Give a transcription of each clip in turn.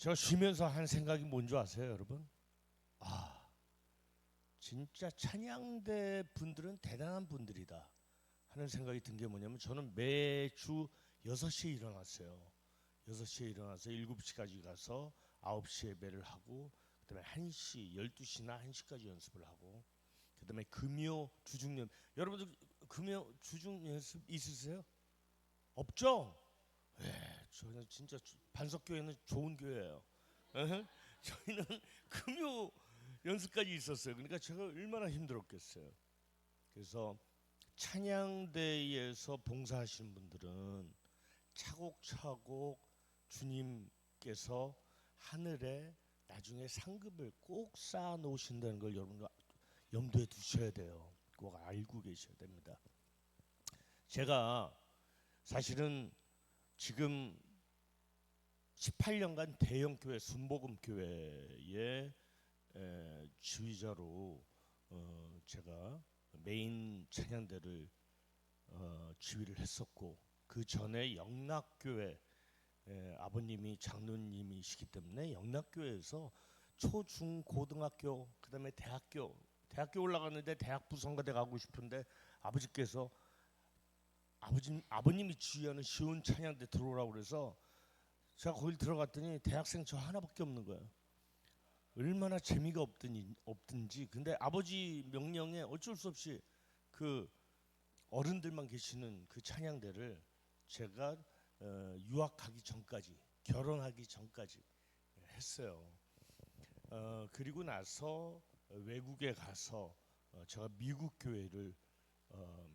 제가 쉬면서 한 생각이 뭔지 아세요, 여러분? 아, 진짜 찬양대 분들은 대단한 분들이다 하는 생각이 든 게 뭐냐면, 저는 매주 6시에 일어났어요. 6시에 일어나서 7시까지 가서 9시에 예배를 하고, 그다음에 1시, 12시나 1시까지 연습을 하고, 그다음에 금요 주중 연 여러분들 금요 주중 연습 있으세요? 없죠? 저는 진짜 반석교회는 좋은 교회예요. 에헤? 저희는 금요 연습까지 있었어요. 그러니까 제가 얼마나 힘들었겠어요. 그래서 찬양대에서 봉사하시는 분들은 차곡차곡 주님께서 하늘에 나중에 상급을 꼭 쌓아 놓으신다는 걸 여러분 염두에 두셔야 돼요. 꼭 알고 계셔야 됩니다. 제가 사실은 지금 18년간 대형교회 순복음교회의 지휘자로 제가 메인 찬양대를 지휘를 했었고, 그 전에 영락교회 아버님이 장로님이시기 때문에 영락교회에서 초, 중, 고등학교, 그다음에 대학교 올라갔는데 대학 부성가대 가고 싶은데 아버지께서 아버님이 지휘하는 쉬운 찬양대 들어오라고 그래서 제가 거길 들어갔더니 대학생 저 하나밖에 없는 거예요. 얼마나 재미가 없든지. 근데 아버지 명령에 어쩔 수 없이 그 어른들만 계시는 그 찬양대를 제가 유학하기 전까지, 결혼하기 전까지 했어요. 그리고 나서 외국에 가서 제가 미국 교회를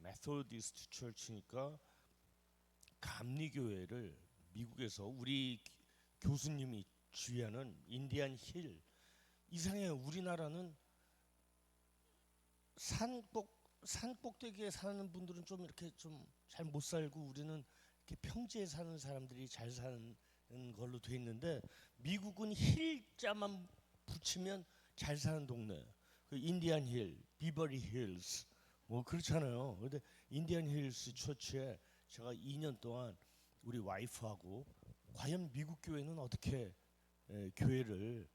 메소디스트 처치니까 감리교회를 미국에서 우리 교수님이 지휘하는 인디안 힐, 이상해요. 우리나라는 산꼭대기에 사는 분들은 좀 이렇게 좀 잘 못 살고, 우리는 이렇게 평지에 사는 사람들이 잘 사는 걸로 돼 있는데, 미국은 힐자만 붙이면 잘 사는 동네. 그 인디안 힐, 비버리 힐스 뭐 그렇잖아요. 근데 인디안 힐스 처치에 제가 2년 동안 우리 와이프하고 과연 미국 교회는 어떻게 교회를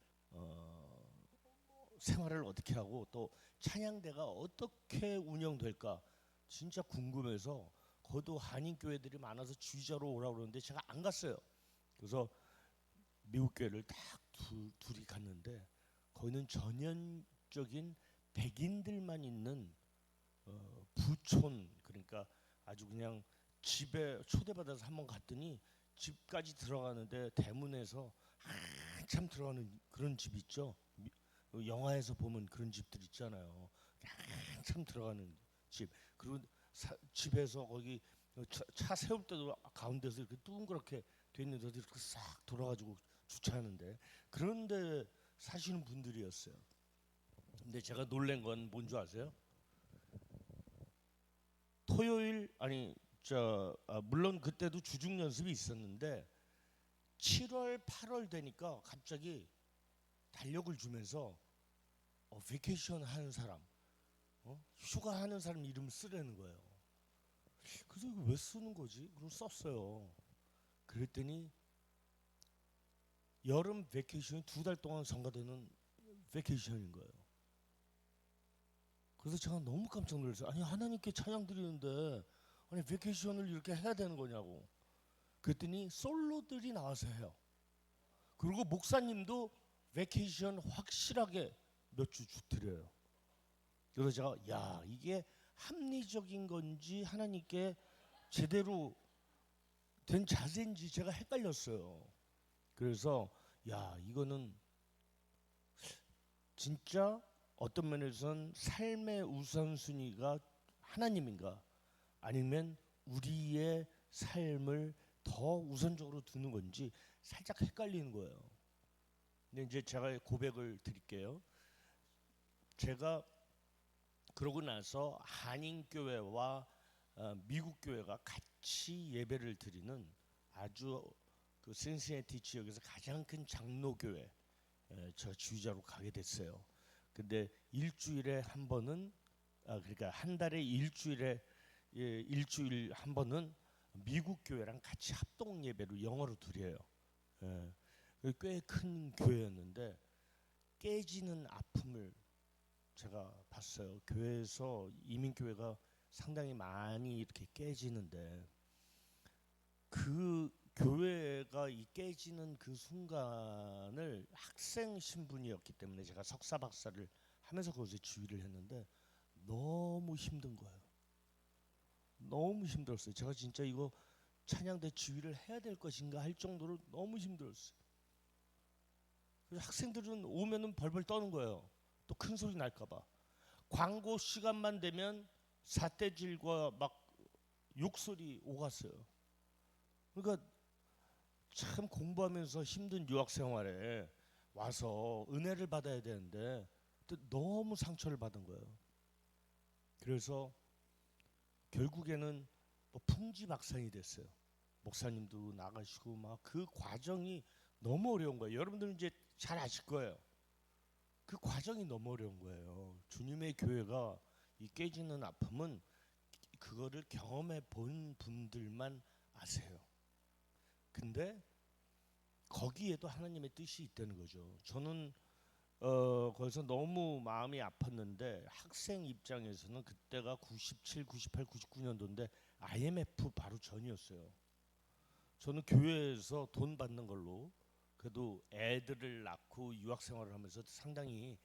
생활을 어떻게 하고 또 찬양대가 어떻게 운영될까 진짜 궁금해서, 거도 한인 교회들이 많아서 지휘자로 오라고 그러는데 제가 안 갔어요. 그래서 미국 교회를 딱 둘이 갔는데, 거기는 전형적인 백인들만 있는 부촌, 그러니까 아주 그냥 집에 초대받아서 한번 갔더니 집까지 들어가는데 대문에서 한참 들어가는 그런 집 있죠. 영화에서 보면 그런 집들 있잖아요. 한참 들어가는 집. 그리고 집에서 거기 차 세울 때도 가운데서 이렇게 둥그렇게 돼 있는 데도 이렇게 싹 돌아가지고 주차하는데, 그런데 사시는 분들이었어요. 근데 제가 놀란 건 뭔지 아세요? 토요일 아니 물론 그때도 주중 연습이 있었는데 7월 8월 되니까 갑자기 달력을 주면서 베케이션 하는 사람, 휴가 하는 사람 이름 쓰라는 거예요. 그래서 이거 왜 쓰는 거지? 그럼 썼어요. 그랬더니 여름 베케이션이 2달 동안 성가되는 베케이션인 거예요. 그래서 제가 너무 깜짝 놀랐어요. 아니, 하나님께 찬양 드리는데 아니 베케이션을 이렇게 해야 되는 거냐고. 그랬더니 솔로들이 나와서 해요. 그리고 목사님도 베케이션 확실하게 몇 주 드려요. 그래서 제가 이게 합리적인 건지 하나님께 제대로 된 자세인지 제가 헷갈렸어요. 그래서 이거는 진짜 어떤 면에서는 삶의 우선순위가 하나님인가, 아니면 우리의 삶을 더 우선적으로 두는 건지 살짝 헷갈리는 거예요. 근데 이제 제가 고백을 드릴게요. 제가 그러고 나서 한인교회와 미국 교회가 같이 예배를 드리는 아주 그 신시내티 지역에서 가장 큰 장로교회 저 지휘자로 가게 됐어요. 근데 일주일에 한 번은 그러니까 한 달에 일주일 한 번은 미국 교회랑 같이 합동 예배를 영어로 드려요. 꽤 큰 교회였는데 깨지는 아픔을 제가 봤어요. 교회에서 이민교회가 상당히 많이 이렇게 깨지는데 그 교회가 이 깨지는 그 순간을 학생 신분이었기 때문에 제가 석사 박사를 하면서 거기서 주의를 했는데 너무 힘든 거예요. 너무 힘들었어요. 제가 진짜 이거 찬양대 주의를 해야 될 것인가 할 정도로 너무 힘들었어요. 그래서 학생들은 오면은 벌벌 떠는 거예요. 또 큰 소리 날까봐. 광고 시간만 되면 삿대질과 막 욕설이 오갔어요. 그러니까 참 공부하면서 힘든 유학 생활에 와서 은혜를 받아야 되는데 너무 상처를 받은 거예요. 그래서 결국에는 뭐 풍지박산이 됐어요. 목사님도 나가시고 막 그 과정이 너무 어려운 거예요. 여러분들은 이제 잘 아실 거예요. 그 과정이 너무 어려운 거예요. 주님의 교회가 이 깨지는 아픔은 그거를 경험해 본 분들만 아세요. 근데 거기에도 하나님의 뜻이 있다는 거죠. 저는 거기서 너무 마음이 아팠는데 학생 입장에서는 그때가 97, 98, 99년도인데 IMF 바로 전이었어요. 저는 교회에서 돈 받는 걸로 그래도 애들을 낳고 유학 생활을 하면서 상당히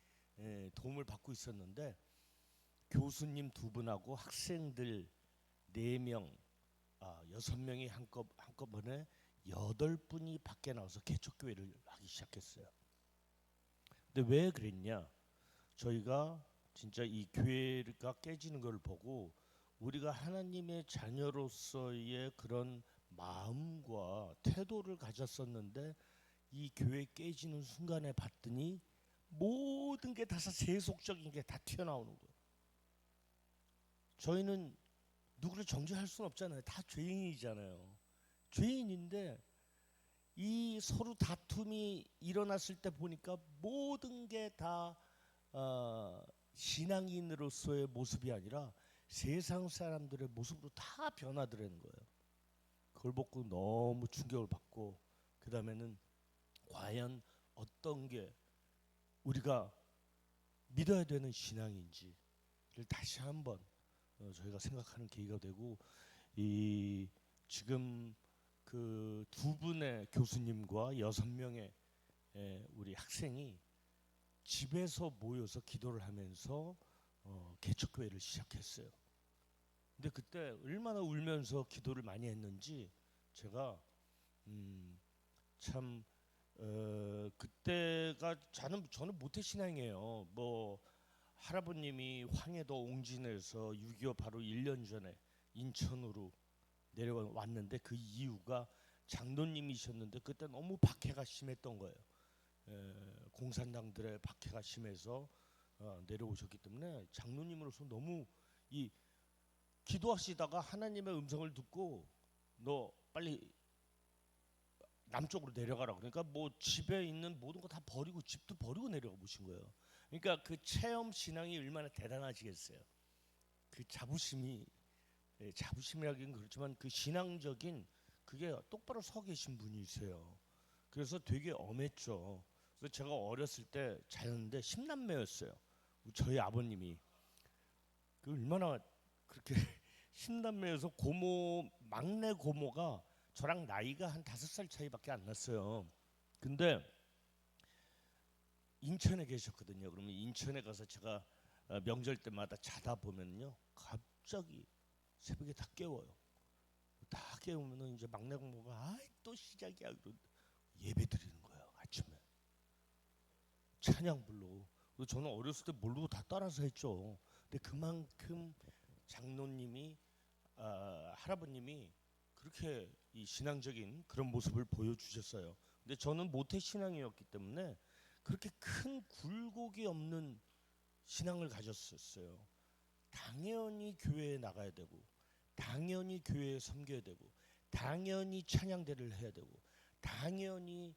도움을 받고 있었는데 교수님 2분하고 학생들 4명, 6명이 한꺼번에 8분이 밖에 나와서 개척교회를 하기 시작했어요. 근데 왜 그랬냐? 저희가 진짜 이 교회가 깨지는 걸 보고 우리가 하나님의 자녀로서의 그런 마음과 태도를 가졌었는데 이 교회 깨지는 순간에 봤더니 모든 게 다 세속적인 게 다 튀어나오는 거예요. 저희는 누구를 정죄할 수는 없잖아요. 다 죄인이잖아요. 죄인인데 이 서로 다툼이 일어났을 때 보니까 모든 게 다 신앙인으로서의 모습이 아니라 세상 사람들의 모습으로 다 변화되는 거예요. 그걸 보고 너무 충격을 받고 그 다음에는 과연 어떤 게 우리가 믿어야 되는 신앙인지를 다시 한번 저희가 생각하는 계기가 되고 이 지금 그 2분의 교수님과 6명의 우리 학생이 집에서 모여서 기도를 하면서 개척교회를 시작했어요. 근데 그때 얼마나 울면서 기도를 많이 했는지 제가 참 그때가 저는 모태신앙이에요. 뭐 할아버님이 황해도 옹진에서 6.25 바로 1년 전에 인천으로 내려왔는데 그 이유가 장로님이셨는데 그때 너무 박해가 심했던 거예요. 공산당들의 박해가 심해서 내려오셨기 때문에 장로님으로서 너무 이 기도하시다가 하나님의 음성을 듣고 너 빨리 남쪽으로 내려가라 그러니까 뭐 집에 있는 모든 거 다 버리고 집도 버리고 내려가 보신 거예요. 그러니까 그 체험 신앙이 얼마나 대단하시겠어요. 그 자부심이 자부심이라기는 그렇지만 그 신앙적인 그게 똑바로 서 계신 분이세요. 그래서 되게 엄했죠. 그래서 제가 어렸을 때 자였는데 10남매였어요. 저희 아버님이 그 얼마나 그렇게 10남매여서 고모 막내 고모가 저랑 나이가 한 5살 차이밖에 안 났어요. 근데 인천에 계셨거든요. 그러면 인천에 가서 제가 명절 때마다 자다 보면요 갑자기 새벽에 다 깨워요. 다 깨우면은 이제 막내 고모가 아이 또 시작이야. 예배 드리는 거예요. 아침에 찬양 불러. 저는 어렸을 때 모르고 다 따라서 했죠. 근데 그만큼 장로님이 할아버님이 그렇게 이 신앙적인 그런 모습을 보여주셨어요. 근데 저는 모태 신앙이었기 때문에 그렇게 큰 굴곡이 없는 신앙을 가졌었어요. 당연히 교회에 나가야 되고 당연히 교회에 섬겨야 되고 당연히 찬양대를 해야 되고 당연히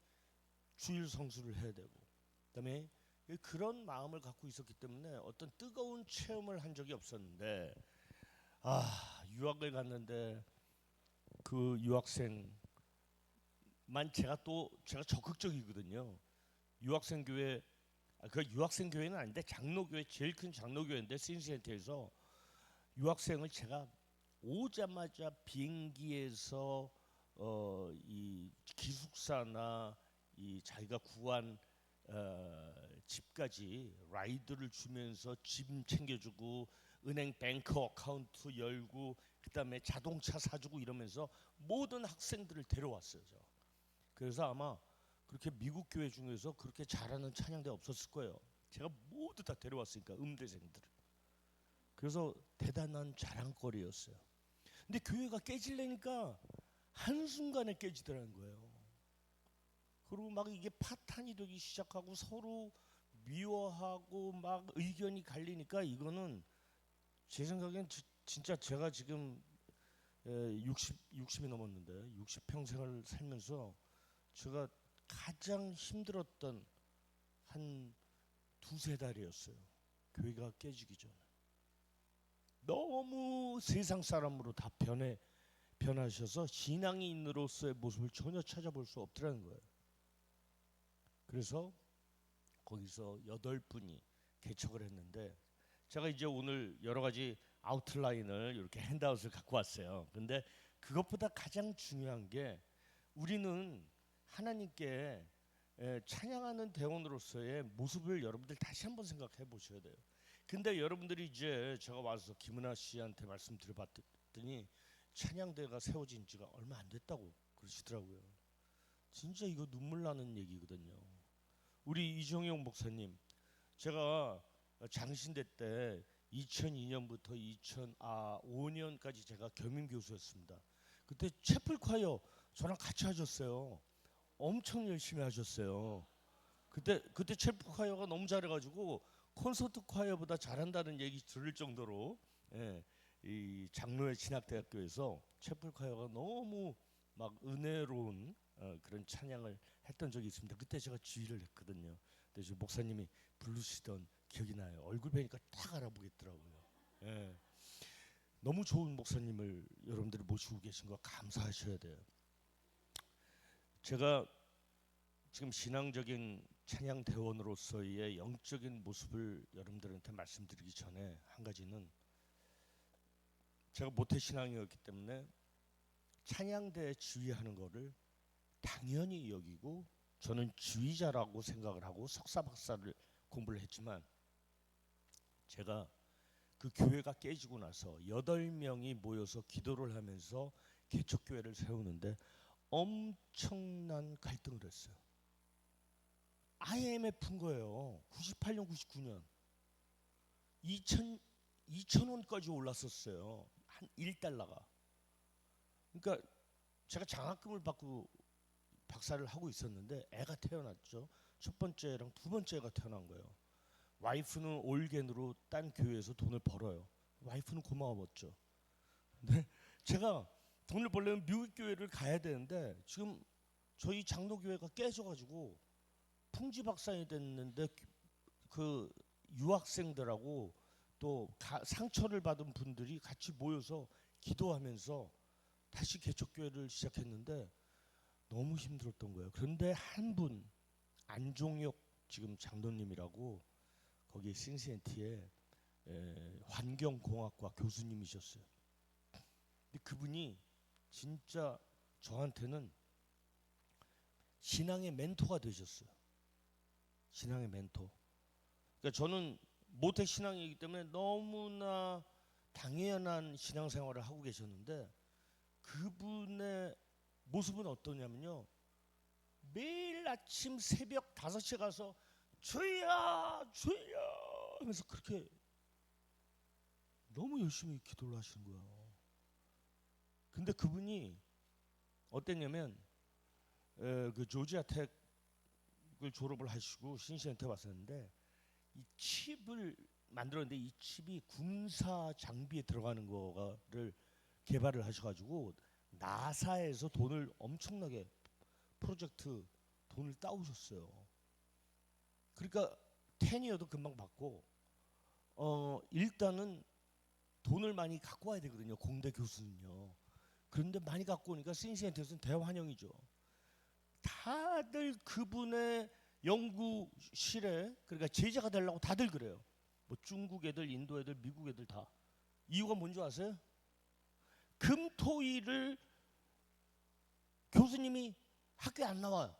주일 성수를 해야 되고 그다음에 그런 마음을 갖고 있었기 때문에 어떤 뜨거운 체험을 한 적이 없었는데 유학을 갔는데 그 유학생 제가 적극적이거든요. 유학생 교회, 그 유학생 교회는 아닌데 장로교회, 제일 큰 장로교회인데 신시내티에서 유학생을 제가 오자마자 비행기에서 이 기숙사나 이 자기가 구한 집까지 라이드를 주면서 짐 챙겨주고 은행 뱅크 어카운트 열고 그다음에 자동차 사주고 이러면서 모든 학생들을 데려왔어요. 저. 그래서 아마 그렇게 미국 교회 중에서 그렇게 잘하는 찬양대 없었을 거예요. 제가 모두 다 데려왔으니까 음대생들을. 그래서 대단한 자랑거리였어요. 근데 교회가 깨질래니까 한순간에 깨지더라는 거예요. 그리고 막 이게 파탄이 되기 시작하고 서로 미워하고 막 의견이 갈리니까 이거는 제 생각엔 진짜 제가 지금 60이 넘었는데 60평생을 살면서 제가 가장 힘들었던 한 두세 달이었어요. 교회가 깨지기 전에. 너무 세상 사람으로 다 변하셔서 신앙인으로서의 모습을 전혀 찾아볼 수 없더라는 거예요. 그래서 거기서 8분이 개척을 했는데 제가 이제 오늘 여러 가지 아웃라인을 이렇게 핸드아웃을 갖고 왔어요. 근데 그것보다 가장 중요한 게 우리는 하나님께 찬양하는 대원으로서의 모습을 여러분들 다시 한번 생각해 보셔야 돼요. 근데 여러분들이 이제 제가 와서 김은아 씨한테 말씀 드려봤더니 찬양대가 세워진 지가 얼마 안 됐다고 그러시더라고요. 진짜 이거 눈물 나는 얘기거든요. 우리 이정용 목사님, 제가 장신대 때 2002년부터 2005년까지 제가 겸임 교수였습니다. 그때 채플 콰이어 저랑 같이 하셨어요. 엄청 열심히 하셨어요. 그때 채플 콰이어가 너무 잘해가지고 콘서트 콰이어보다 잘한다는 얘기 들을 정도로 이 장로의 신학대학교에서 채플 콰이어가 너무 막 은혜로운 그런 찬양을 했던 적이 있습니다. 그때 제가 지휘를 했거든요. 근데 목사님이 부르시던 기억이 나요. 얼굴 뵈니까 딱 알아보겠더라고요. 예. 너무 좋은 목사님을 여러분들이 모시고 계신 거 감사하셔야 돼요. 제가 지금 신앙적인 찬양 대원으로서의 영적인 모습을 여러분들한테 말씀드리기 전에 한 가지는 제가 모태 신앙이었기 때문에 찬양대 지휘하는 거를 당연히 여기고 저는 지휘자라고 생각을 하고 석사 박사를 공부를 했지만 제가 그 교회가 깨지고 나서 8명이 모여서 기도를 하면서 개척교회를 세우는데 엄청난 갈등을 했어요. IMF인 거예요. 98년, 99년. 2,000원까지 올랐었어요. 한 1달러가. 그러니까 제가 장학금을 받고 박사를 하고 있었는데 애가 태어났죠. 첫 번째랑 두 번째가 태어난 거예요. 와이프는 올겐으로 딴 교회에서 돈을 벌어요. 와이프는 고마웠죠. 근데 제가 돈을 벌려면 미국 교회를 가야 되는데 지금 저희 장로교회가 깨져가지고 풍지박산이 됐는데 그 유학생들하고 또 상처를 받은 분들이 같이 모여서 기도하면서 다시 개척교회를 시작했는데 너무 힘들었던 거예요. 그런데 한 분 안종혁 지금 장로님이라고 거기 신시내티에 환경공학과 교수님이셨어요. 근데 그분이 진짜 저한테는 신앙의 멘토가 되셨어요. 신앙의 멘토. 그러니까 저는 모태 신앙이기 때문에 너무나 당연한 신앙생활을 하고 계셨는데 그분의 모습은 어떠냐면요. 매일 아침 새벽 5시에 가서 주여 주여 하면서 그렇게 너무 열심히 기도를 하시는 거예요. 근데 그분이 어땠냐면 그 조지아 텍을 졸업을 하시고 신시내티에 왔었는데 이 칩을 만들었는데 이 칩이 군사 장비에 들어가는 거를 개발을 하셔가지고 나사에서 돈을 엄청나게 프로젝트 돈을 따오셨어요. 그러니까 테니어도 금방 받고 일단은 돈을 많이 갖고 와야 되거든요. 공대 교수는요. 그런데 많이 갖고 오니까 신시내티에서는 대환영이죠. 다들 그분의 연구실에 그러니까 제자가 되려고 다들 그래요. 뭐 중국 애들, 인도 애들, 미국 애들 다. 이유가 뭔지 아세요? 금토일을 교수님이 학교에 안 나와요.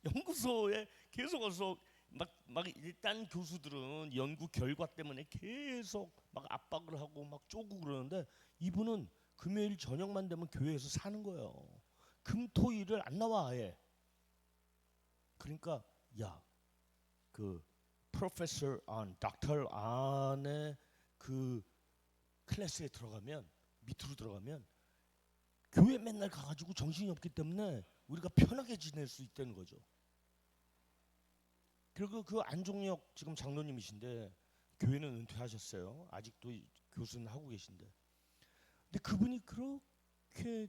연구소에 계속 와서 막 일단 교수들은 연구 결과 때문에 계속 막 압박을 하고 막 쪼고 그러는데 이분은 금요일 저녁만 되면 교회에서 사는 거예요. 금토일을 안 나와 아예. 그러니까 야, 그 프로페서 안, 닥터 안의 그 클래스에 들어가면 밑으로 들어가면 교회 맨날 가가지고 정신이 없기 때문에 우리가 편하게 지낼 수 있다는 거죠. 그리고 그 안종혁 지금 장로님이신데 교회는 은퇴하셨어요. 아직도 교수는 하고 계신데. 근데 그분이 그렇게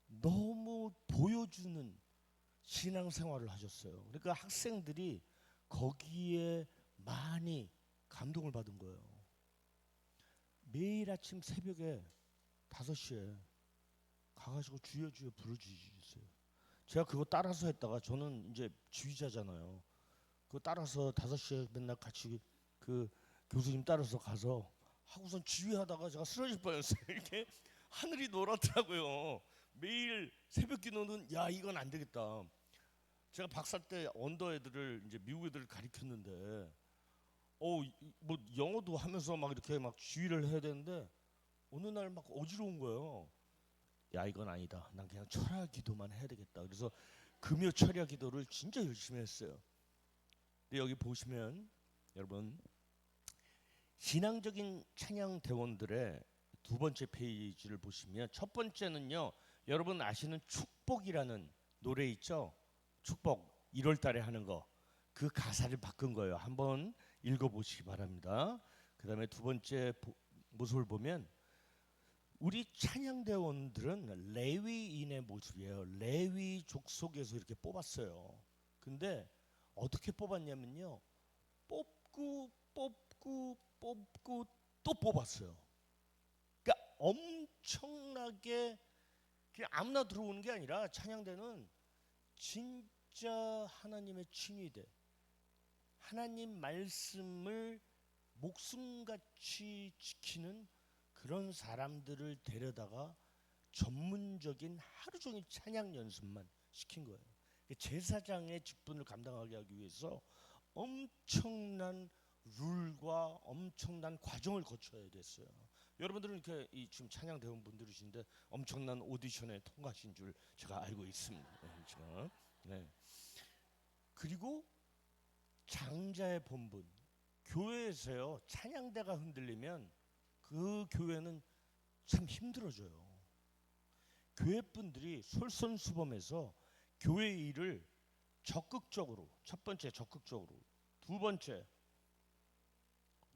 너무 보여주는 신앙생활을 하셨어요. 그러니까 학생들이 거기에 많이 감동을 받은 거예요. 매일 아침 새벽에 5시에 가가지고 주여 주여 부르짖으세요. 제가 그거 따라서 했다가 저는 이제 지휘자잖아요. 그거 따라서 5시에 맨날 같이 그 교수님 따라서 가서 하고선 지휘하다가 제가 쓰러질 뻔했어요. 이렇게 하늘이 노랗더라고요. 매일 새벽 기도는 야 이건 안 되겠다. 제가 박사 때 언더 애들을 이제 미국 애들을 가르쳤는데 뭐 영어도 하면서 막 이렇게 막 지휘를 해야 되는데 어느 날 막 어지러운 거예요. 야 이건 아니다. 난 그냥 철야 기도만 해야 되겠다. 그래서 금요 철야 기도를 진짜 열심히 했어요. 근데 여기 보시면 여러분 신앙적인 찬양 대원들의 두 번째 페이지를 보시면 첫 번째는요. 여러분 아시는 축복이라는 노래 있죠? 축복 1월 달에 하는 거. 그 가사를 바꾼 거예요. 한번 읽어보시기 바랍니다. 그 다음에 두 번째 모습을 보면 우리 찬양대원들은 레위인의 모습이에요. 레위족 속에서 이렇게 뽑았어요. 근데 어떻게 뽑았냐면요. 뽑고 또 뽑았어요. 그러니까 엄청나게 그냥 아무나 들어오는 게 아니라 찬양대는 진짜 하나님의 친위대, 하나님 말씀을 목숨같이 지키는 그런 사람들을 데려다가 전문적인 하루 종일 찬양 연습만 시킨 거예요. 제사장의 직분을 감당하게 하기 위해서 엄청난 룰과 엄청난 과정을 거쳐야 됐어요. 여러분들은 이렇게 지금 찬양 대원분들이신데 엄청난 오디션에 통과하신 줄 제가 알고 있습니다. 지금. 네. 그리고 장자의 본분, 교회에서요 찬양대가 흔들리면 그 교회는 참 힘들어져요. 교회 분들이 솔선수범해서 교회 일을 적극적으로, 첫 번째 적극적으로, 두 번째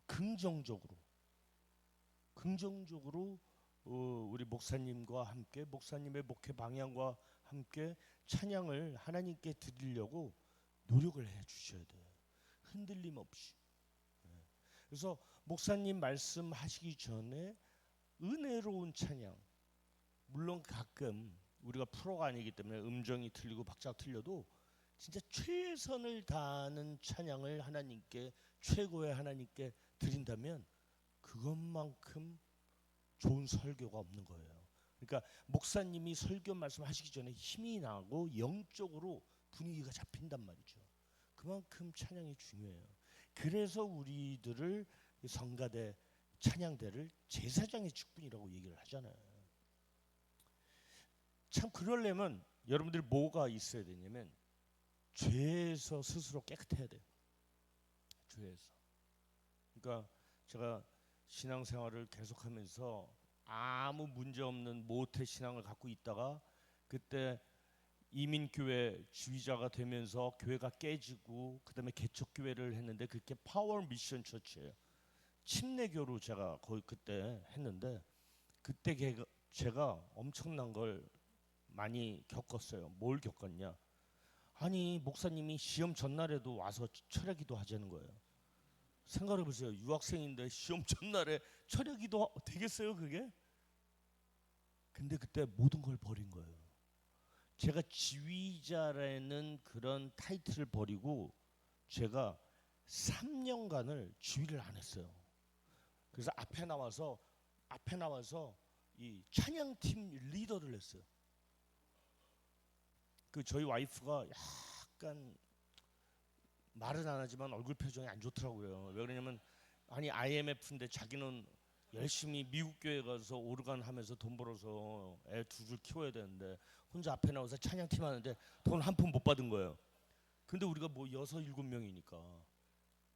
긍정적으로 우리 목사님과 함께 목사님의 목회 방향과 함께 찬양을 하나님께 드리려고 노력을 해 주셔야 돼요. 흔들림 없이. 그래서 목사님 말씀하시기 전에 은혜로운 찬양, 물론 가끔 우리가 프로가 아니기 때문에 음정이 틀리고 박자가 틀려도 진짜 최선을 다하는 찬양을 하나님께, 최고의 하나님께 드린다면 그것만큼 좋은 설교가 없는 거예요. 그러니까 목사님이 설교 말씀하시기 전에 힘이 나고 영적으로 분위기가 잡힌단 말이죠. 그만큼 찬양이 중요해요. 그래서 우리들을 성가대, 찬양대를 제사장의 직분이라고 얘기를 하잖아요. 참 그러려면 여러분들이 뭐가 있어야 되냐면 죄에서 스스로 깨끗해야 돼요. 죄에서. 그러니까 제가 신앙생활을 계속하면서 아무 문제 없는 모태 신앙을 갖고 있다가 그때 이민교회 주의자가 되면서 교회가 깨지고 그다음에 개척교회를 했는데 그게 파워 미션 처치예요. 침례교로 제가 거의 그때 했는데 그때 제가 엄청난 걸 많이 겪었어요. 뭘 겪었냐? 아니 목사님이 시험 전날에도 와서 철야기도 하자는 거예요. 생각해 보세요. 유학생인데 시험 전날에 철야기도 되겠어요 그게? 근데 그때 모든 걸 버린 거예요. 제가 지휘자라는 그런 타이틀을 버리고 제가 3년간을 지휘를 안 했어요. 그래서 앞에 나와서 이 찬양팀 리더를 했어요. 그 저희 와이프가 약간 말은 안 하지만 얼굴 표정이 안 좋더라고요. 왜 그러냐면 아니 IMF인데 자기는 열심히 미국 교회 가서 오르간 하면서 돈 벌어서 애 둘을 키워야 되는데 혼자 앞에 나와서 찬양팀 하는데 돈 한 푼 못 받은 거예요. 근데 우리가 뭐 6-7명이니까.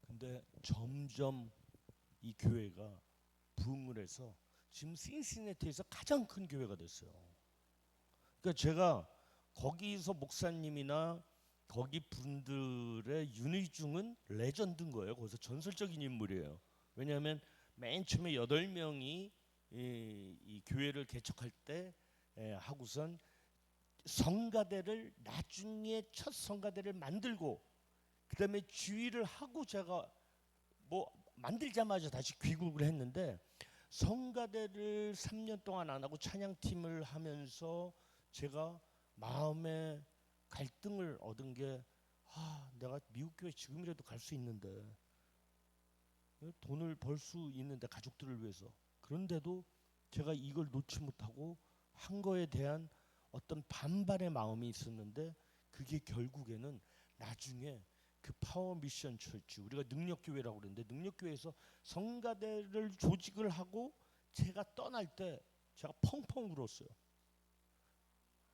근데 점점 이 교회가 부흥을 해서 지금 신시내티에서 가장 큰 교회가 됐어요. 그러니까 제가 거기서 목사님이나 거기 분들의 윤의중은 레전드인 거예요. 거기서 전설적인 인물이에요. 왜냐하면 맨 처음에 8명이 이 교회를 개척할 때 하고선 성가대를 나중에 첫 성가대를 만들고 그다음에 주의를 하고 제가 뭐 만들자마자 다시 귀국을 했는데 성가대를 3년 동안 안 하고 찬양팀을 하면서 제가 마음에 갈등을 얻은 게 내가 미국 교회 지금이라도 갈 수 있는데 돈을 벌 수 있는데 가족들을 위해서 그런데도 제가 이걸 놓지 못하고 한 거에 대한 어떤 반발의 마음이 있었는데 그게 결국에는 나중에 그 파워 미션 철치 우리가 능력교회라고 그러는데 능력교회에서 성가대를 조직을 하고 제가 떠날 때 제가 펑펑 울었어요.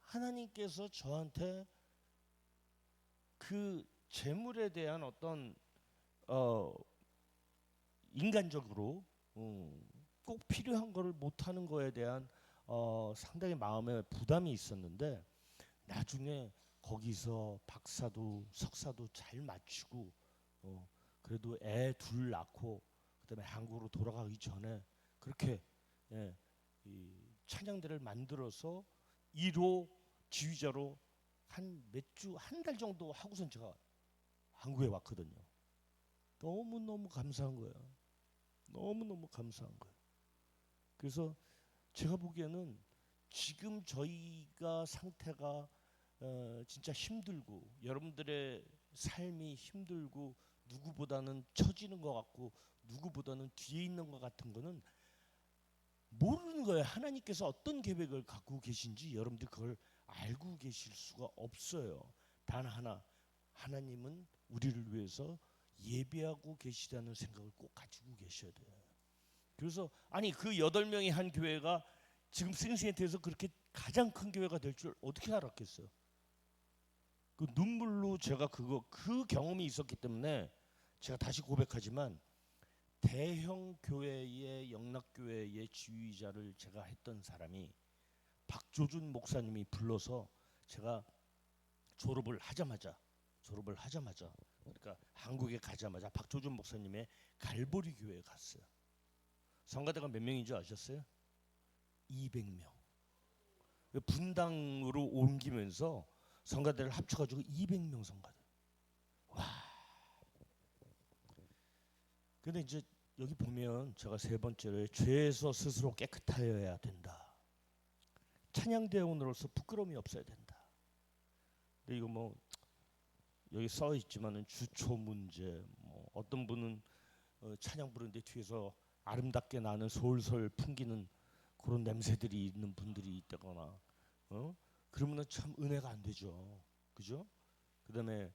하나님께서 저한테 그 재물에 대한 어떤 인간적으로 꼭 필요한 거를 못하는 거에 대한 상당히 마음에 부담이 있었는데 나중에 거기서 박사도 석사도 잘 마치고 그래도 애 둘 낳고 그다음에 한국으로 돌아가기 전에 그렇게 이 찬양대를 만들어서 1호 지휘자로 한 몇 주 한 달 정도 하고선 제가 한국에 왔거든요. 너무너무 감사한 거예요. 너무너무 감사한 거예요. 그래서 제가 보기에는 지금 저희가 상태가 진짜 힘들고 여러분들의 삶이 힘들고 누구보다는 처지는 것 같고 누구보다는 뒤에 있는 것 같은 거는 모르는 거예요. 하나님께서 어떤 계획을 갖고 계신지 여러분들 그걸 알고 계실 수가 없어요. 단 하나, 하나님은 우리를 위해서 예배하고 계시다는 생각을 꼭 가지고 계셔야 돼요. 그래서 아니 그 8명이 한 교회가 지금 생생에서 그렇게 가장 큰 교회가 될 줄 어떻게 알았겠어요? 그 눈물로 제가 그 경험이 있었기 때문에 제가 다시 고백하지만 대형 교회의 영락교회의 지휘자를 제가 했던 사람이 박조준 목사님이 불러서 제가 졸업을 하자마자 그러니까 한국에 가자마자 박조준 목사님의 갈보리 교회에 갔어요. 성가대가 몇 명인 줄 아셨어요? 200명. 분당으로 옮기면서 성가대를 합쳐가지고 200명 성가대. 와. 근데 이제 여기 보면 제가 세 번째로 죄에서 스스로 깨끗하여야 된다. 찬양대원으로서 부끄러움이 없어야 된다. 근데 이거 뭐 여기 써 있지만은 주초 문제, 뭐 어떤 분은 찬양 부르는데 뒤에서 아름답게 나는 솔솔 풍기는 그런 냄새들이 있는 분들이 있다거나, 그러면은 참 은혜가 안 되죠, 그죠? 그다음에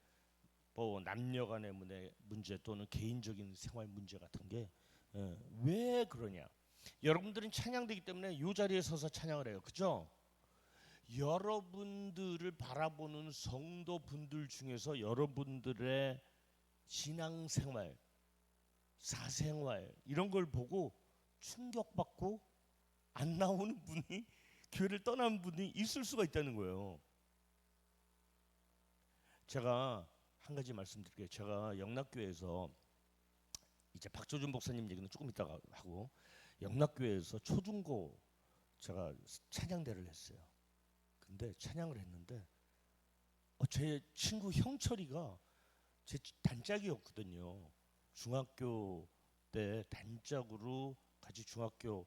뭐 남녀간의 문제 또는 개인적인 생활 문제 같은 게 왜 그러냐? 여러분들은 찬양되기 때문에 이 자리에 서서 찬양을 해요, 그죠? 여러분들을 바라보는 성도분들 중에서 여러분들의 신앙생활, 사생활 이런 걸 보고 충격받고 안 나오는 분이 교회를 떠난 분이 있을 수가 있다는 거예요. 제가 한 가지 말씀드릴게요. 제가 영락교회에서 이제 박조준 목사님 얘기는 조금 이따가 하고 영락교회에서 초중고 제가 찬양대를 했어요. 근데 찬양을 했는데 제 친구 형철이가 제 단짝이었거든요. 중학교 때 단짝으로 같이 중학교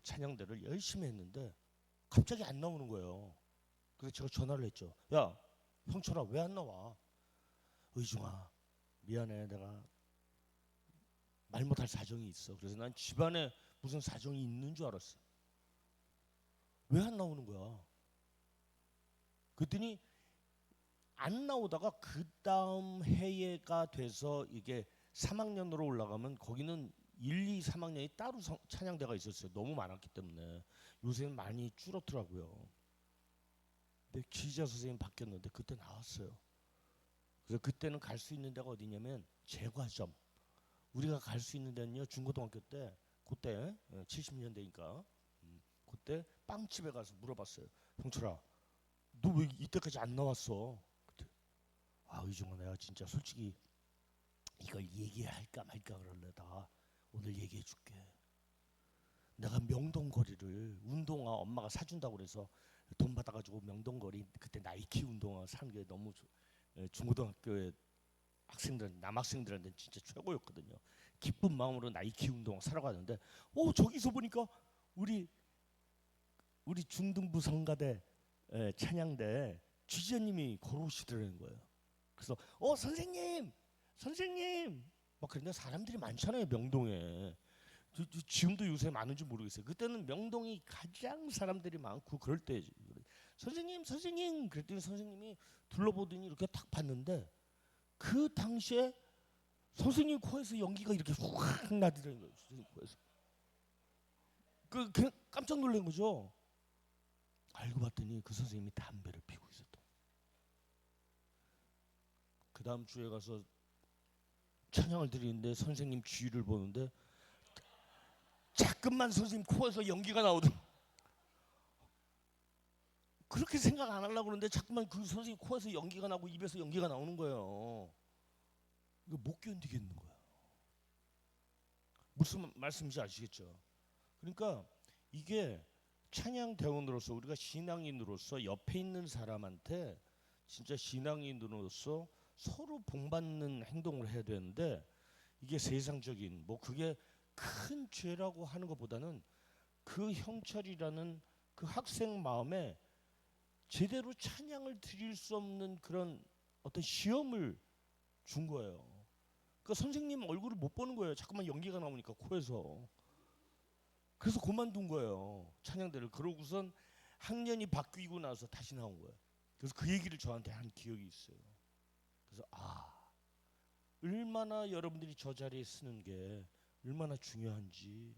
찬양대를 열심히 했는데 갑자기 안 나오는 거예요. 그래서 제가 전화를 했죠. 야, 형철아 왜 안 나와? 의중아, 미안해. 내가 말 못할 사정이 있어. 그래서 난 집안에 무슨 사정이 있는 줄 알았어. 왜 안 나오는 거야? 그랬더니 안 나오다가 그 다음 해가 돼서 이게 3학년으로 올라가면 거기는 1, 2, 3학년이 따로 찬양대가 있었어요. 너무 많았기 때문에. 요새는 많이 줄었더라고요. 근데 기자 선생님 바뀌었는데 그때 나왔어요. 그래서 그때는 갈 수 있는 데가 어디냐면 제과점. 우리가 갈 수 있는 데는요, 중고등학교 때, 그때 70년대니까 그때 빵집에 가서 물어봤어요. 형철아, 너 왜 이때까지 안 나왔어? 그때, 아, 의중아, 내가 진짜 솔직히 이걸 얘기할까 말까 그럴래다. 오늘 얘기해 줄게. 내가 명동거리를 운동화 엄마가 사준다고 그래서 돈 받아가지고 명동거리 그때 나이키 운동화 사는 게 너무 중고등학교에 학생들 남학생들한테는 진짜 최고였거든요. 기쁜 마음으로 나이키 운동화 사러 가는데 저기서 보니까 우리 중등부 성가대 찬양대 지지님이 걸어오시더라는 거예요. 그래서 선생님 막 그런데 사람들이 많잖아요 명동에. 지금도 요새 많은지 모르겠어요. 그때는 명동이 가장 사람들이 많고 그럴 때지. 선생님 그랬더니 선생님이 둘러보더니 이렇게 탁 봤는데 그 당시에 선생님 코에서 연기가 이렇게 확 나더라는 거예요. 선생님 코에서. 그냥 깜짝 놀란 거죠. 알고 봤더니 그 선생님이 담배를 피우고 있었던. 그 다음 주에 가서 찬양을 드리는데 선생님 주위를 보는데 자꾸만 선생님 코에서 연기가 나오던. 그렇게 생각 안 하려고 그러는데 자꾸만 그 선생님 코에서 연기가 나고 입에서 연기가 나오는 거예요. 이거 못 견디겠는 거야. 무슨 말씀인지 아시겠죠? 그러니까 이게 찬양 대원으로서 우리가 신앙인으로서 옆에 있는 사람한테 진짜 신앙인으로서 서로 본받는 행동을 해야 되는데 이게 세상적인 그게 큰 죄라고 하는 것보다는 그 형철이라는 그 학생 마음에 제대로 찬양을 드릴 수 없는 그런 어떤 시험을 준 거예요. 그러니까 선생님 얼굴을 못 보는 거예요. 자꾸만 연기가 나오니까 코에서. 그래서 그만둔 거예요. 찬양대를. 그러고선 학년이 바뀌고 나서 다시 나온 거예요. 그래서 그 얘기를 저한테 한 기억이 있어요. 그래서 얼마나 여러분들이 저 자리에 쓰는 게 얼마나 중요한지.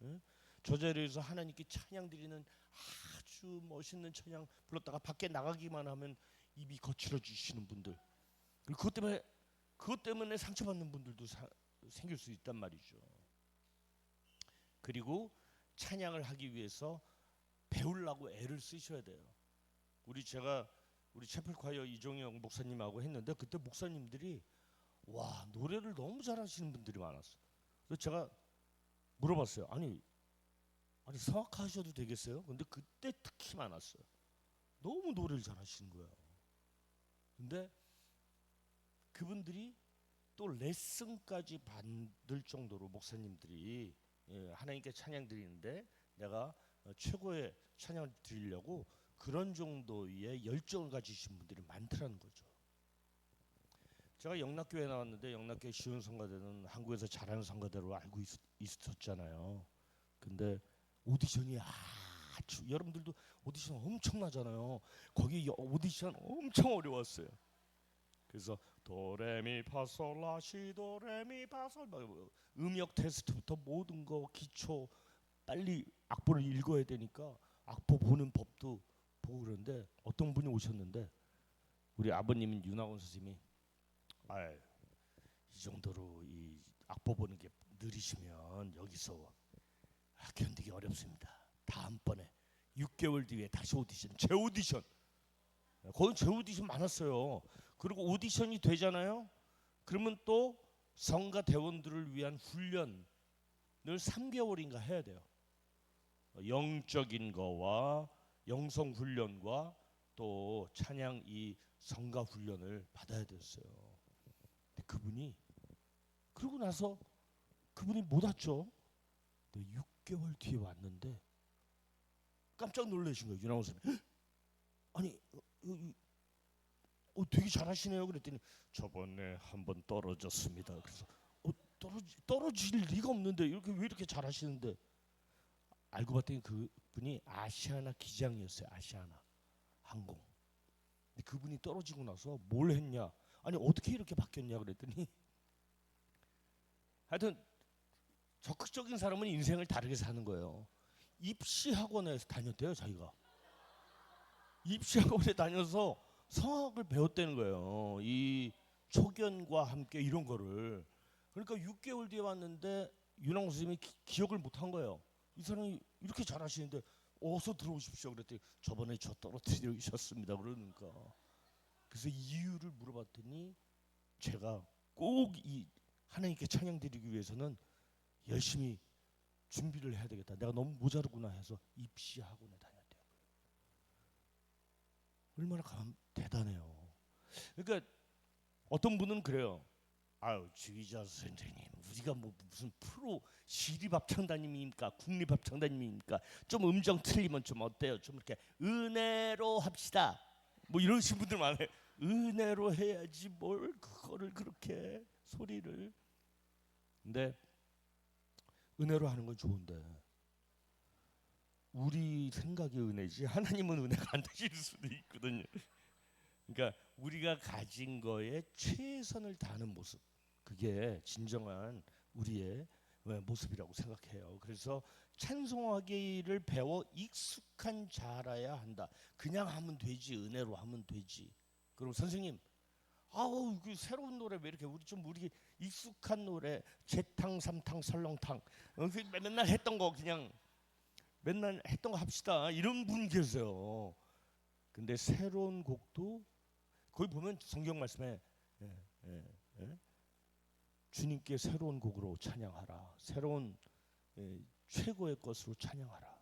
예? 저 자리에서 하나님께 찬양 드리는 아주 멋있는 찬양 불렀다가 밖에 나가기만 하면 입이 거칠어지시는 분들. 그리고 그것 때문에 상처받는 분들도 생길 수 있단 말이죠. 그리고 찬양을 하기 위해서 배우려고 애를 쓰셔야 돼요. 우리 채플콰이어 이종영 목사님하고 했는데 그때 목사님들이 노래를 너무 잘하시는 분들이 많았어요. 그래서 제가 물어봤어요. 아니 성악하셔도 되겠어요? 근데 그때 특히 많았어요. 너무 노래를 잘하시는 거예요. 근데 그분들이 또 레슨까지 받을 정도로 목사님들이 하나님께 찬양 드리는데 내가 최고의 찬양을 드리려고 그런 정도의 열정을 가지신 분들이 많더라는 거죠. 제가 영락교회 나왔는데 영락교회 쉬운 성가대는 한국에서 잘하는 성가대로 알고 있었잖아요. 근데 오디션이 여러분들도 오디션 엄청나잖아요. 거기 오디션 엄청 어려웠어요. 그래서 도레미파솔라시 도레미파솔 음역 테스트부터 모든 거 기초 빨리 악보를 읽어야 되니까 악보 보는 법도 보고 그러는데 어떤 분이 오셨는데 우리 아버님인 윤학원 선생님이 이 정도로 이 악보 보는 게 느리시면 여기서 견디기 어렵습니다. 다음번에 6개월 뒤에 다시 오디션, 재오디션. 거기 재오디션 많았어요. 그리고 오디션이 되잖아요. 그러면 또 성가 대원들을 위한 훈련을 3개월인가 해야 돼요. 영적인 거와 영성 훈련과 또 찬양 이 성가 훈련을 받아야 됐어요. 근데 그러고 나서 그분이 못 왔죠. 6개월 뒤에 왔는데 깜짝 놀라신 거예요. 윤학원 선생님. 아니 되게 잘하시네요. 그랬더니 저번에 한번 떨어졌습니다. 그래서 떨어질 리가 없는데 이렇게 왜 이렇게 잘하시는데, 알고 봤더니 그분이 아시아나 기장이었어요. 아시아나 항공. 근데 그분이 떨어지고 나서 뭘 했냐? 아니 어떻게 이렇게 바뀌었냐 그랬더니 하여튼 적극적인 사람은 인생을 다르게 사는 거예요. 입시학원에 다녔대요. 자기가 입시학원에 다녀서 성악을 배웠다는 거예요. 이 초견과 함께 이런 거를. 그러니까 6개월 뒤에 왔는데 윤왕 선생님이 기억을 못한 거예요. 이 사람이 이렇게 잘하시는데 어서 들어오십시오 그랬더니 저번에 저 떨어뜨리셨습니다 그러니까. 그래서 이유를 물어봤더니 제가 꼭 이 하나님께 찬양 드리기 위해서는 열심히 준비를 해야 되겠다. 내가 너무 모자르구나 해서 입시학원에 다녔대요. 얼마나 대단해요. 그러니까 어떤 분은 그래요. 아유 주의자 선생님, 우리가 뭐 무슨 프로 시립합창단님입니까? 국립합창단님입니까? 좀 음정 틀리면 좀 어때요? 좀 이렇게 은혜로 합시다. 뭐 이러신 분들 많아요. 은혜로 해야지 뭘 그거를 그렇게 소리를. 근데 은혜로 하는 건 좋은데 우리 생각이 은혜지 하나님은 은혜가 안 되실 수도 있거든요. 그러니까 우리가 가진 거에 최선을 다하는 모습, 그게 진정한 우리의 모습이라고 생각해요. 그래서 찬송하기를 배워 익숙한 자라야 한다. 그냥 하면 되지, 은혜로 하면 되지. 그럼 선생님, 아우 그 새로운 노래 왜 이렇게 우리 익숙한 노래 재탕 삼탕 설렁탕 맨날 했던 거 그냥 맨날 했던 거 합시다 이런 분 계세요. 근데 새로운 곡도 거기 보면 성경 말씀에 예, 예, 예? 주님께 새로운 곡으로 찬양하라. 새로운 최고의 것으로 찬양하라.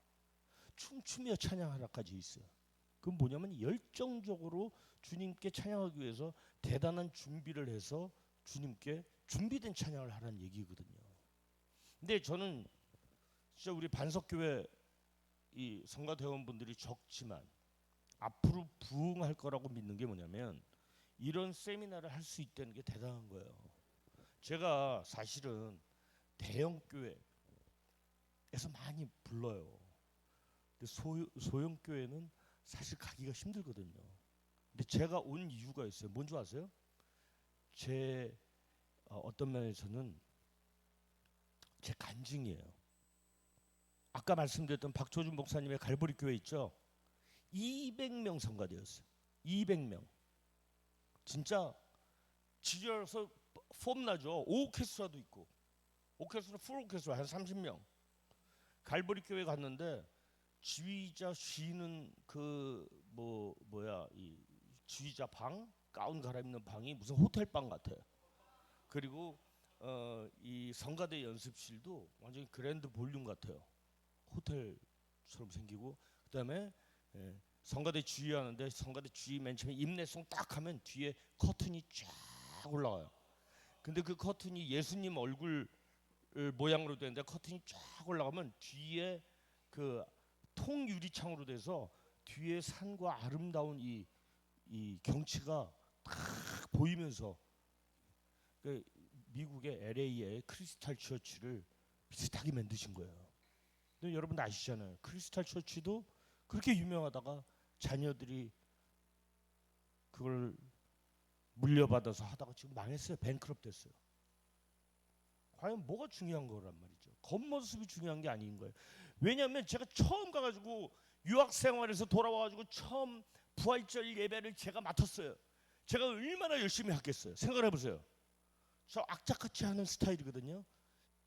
춤추며 찬양하라까지 있어요. 그건 뭐냐면 열정적으로 주님께 찬양하기 위해서 대단한 준비를 해서 주님께 준비된 찬양을 하라는 얘기거든요. 근데 저는 진짜 우리 반석교회 이 성가대원분들이 적지만 앞으로 부흥할 거라고 믿는 게 뭐냐면 이런 세미나를 할 수 있다는 게 대단한 거예요. 제가 사실은 대형 교회에서 많이 불러요. 근데 소형 교회는 사실 가기가 힘들거든요. 근데 제가 온 이유가 있어요. 뭔지 아세요? 제 어떤 면에서는 제 간증이에요. 아까 말씀드렸던 박초준 목사님의 갈보리 교회 있죠? 200명 성가되었어요. 200명. 진짜 지저서 폼 나죠. 오케스트라도 있고. 오케스트라 풀 오케스트라 한 30명. 갈보리 교회 갔는데 지휘자 쉬는 그 이 지휘자 방, 가운 갈아입는 방이 무슨 호텔 방 같아요. 그리고 이 성가대 연습실도 완전히 그랜드 볼륨 같아요. 호텔처럼 생기고, 그다음에 성가대 주의하는데 성가대 주의 맨 처음에 임내송 딱 하면 뒤에 커튼이 쫙 올라와요. 근데 그 커튼이 예수님 얼굴 모양으로 되는데 커튼이 쫙 올라가면 뒤에 그 통유리창으로 돼서 뒤에 산과 아름다운 이 경치가 딱 보이면서 그 미국의 LA의 크리스탈 처치를 비슷하게 만드신 거예요. 근데 여러분 아시잖아요. 크리스탈 처치도 그렇게 유명하다가 자녀들이 그걸 물려받아서 하다가 지금 망했어요. 뱅크럽 됐어요. 과연 뭐가 중요한 거란 말이죠. 겉모습이 중요한 게 아닌 거예요. 왜냐하면 제가 처음 가가지고 유학 생활에서 돌아와가지고 처음 부활절 예배를 제가 맡았어요. 제가 얼마나 열심히 하겠어요. 생각을 해보세요. 저 악착같이 하는 스타일이거든요.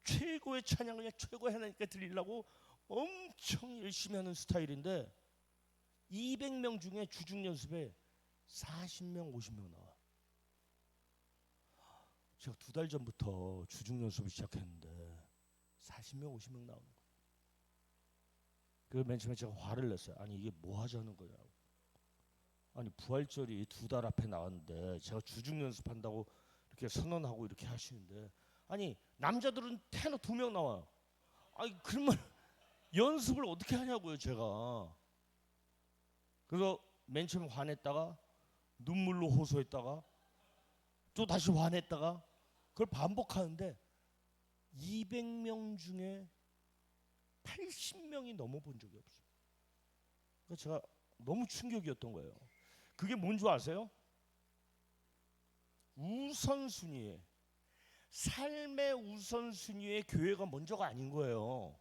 최고의 찬양을 그냥 최고의 하나님께 드리려고 엄청 열심히 하는 스타일인데 200명 중에 주중 연습에 40명, 50명 나와. 제가 2달 전부터 주중 연습을 시작했는데 40명, 50명 나오는 거예요. 그래서 맨 처음에 제가 화를 냈어요. 아니 이게 뭐 하자는 거냐고. 아니 부활절이 2달 앞에 나왔는데 제가 주중 연습한다고 이렇게 선언하고 이렇게 하시는데, 아니 남자들은 테너 2명 나와요. 아니 그러면 연습을 어떻게 하냐고요 제가. 그래서 맨 처음 화냈다가 눈물로 호소했다가 또 다시 화냈다가 그걸 반복하는데 200명 중에 80명이 넘어본 적이 없어요. 그러니까 제가 너무 충격이었던 거예요. 그게 뭔지 아세요? 우선순위에, 삶의 우선순위에 교회가 먼저가 아닌 거예요.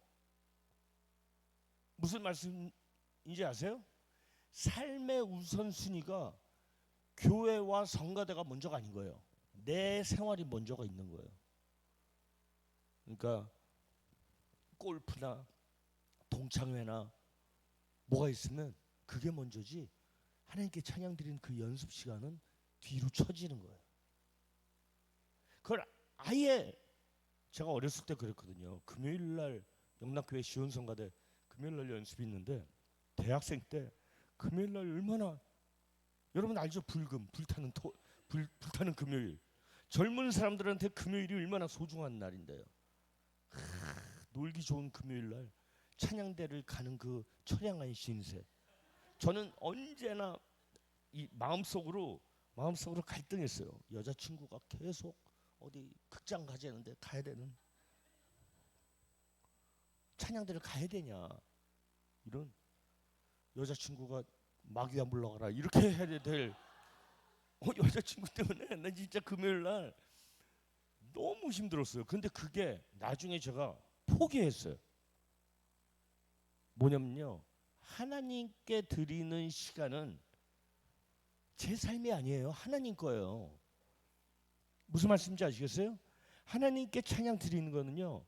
무슨 말씀인지 아세요? 삶의 우선순위가 교회와 성가대가 먼저가 아닌 거예요. 내 생활이 먼저가 있는 거예요. 그러니까 골프나 동창회나 뭐가 있으면 그게 먼저지, 하나님께 찬양 드리는 그 연습 시간은 뒤로 처지는 거예요. 그걸 아예 제가 어렸을 때 그랬거든요. 금요일날 영락교회 시온성가대 금요일날 연습이 있는데, 대학생 때 금요일날 얼마나, 여러분 알죠? 불타는 금요일. 젊은 사람들한테 금요일이 얼마나 소중한 날인데요. 놀기 좋은 금요일날 찬양대를 가는 그 처량한 신세. 저는 언제나 이 마음속으로 갈등했어요. 여자친구가 계속 어디 극장 가자는데 가야 되는, 찬양대를 가야 되냐, 이런, 여자친구가 마귀야 물러가라 이렇게 해야 될 여자친구 때문에 나 진짜 금요일날 너무 힘들었어요. 근데 그게 나중에 제가 포기했어요. 뭐냐면요, 하나님께 드리는 시간은 제 삶이 아니에요. 하나님 거예요. 무슨 말씀인지 아시겠어요? 하나님께 찬양 드리는 거는요,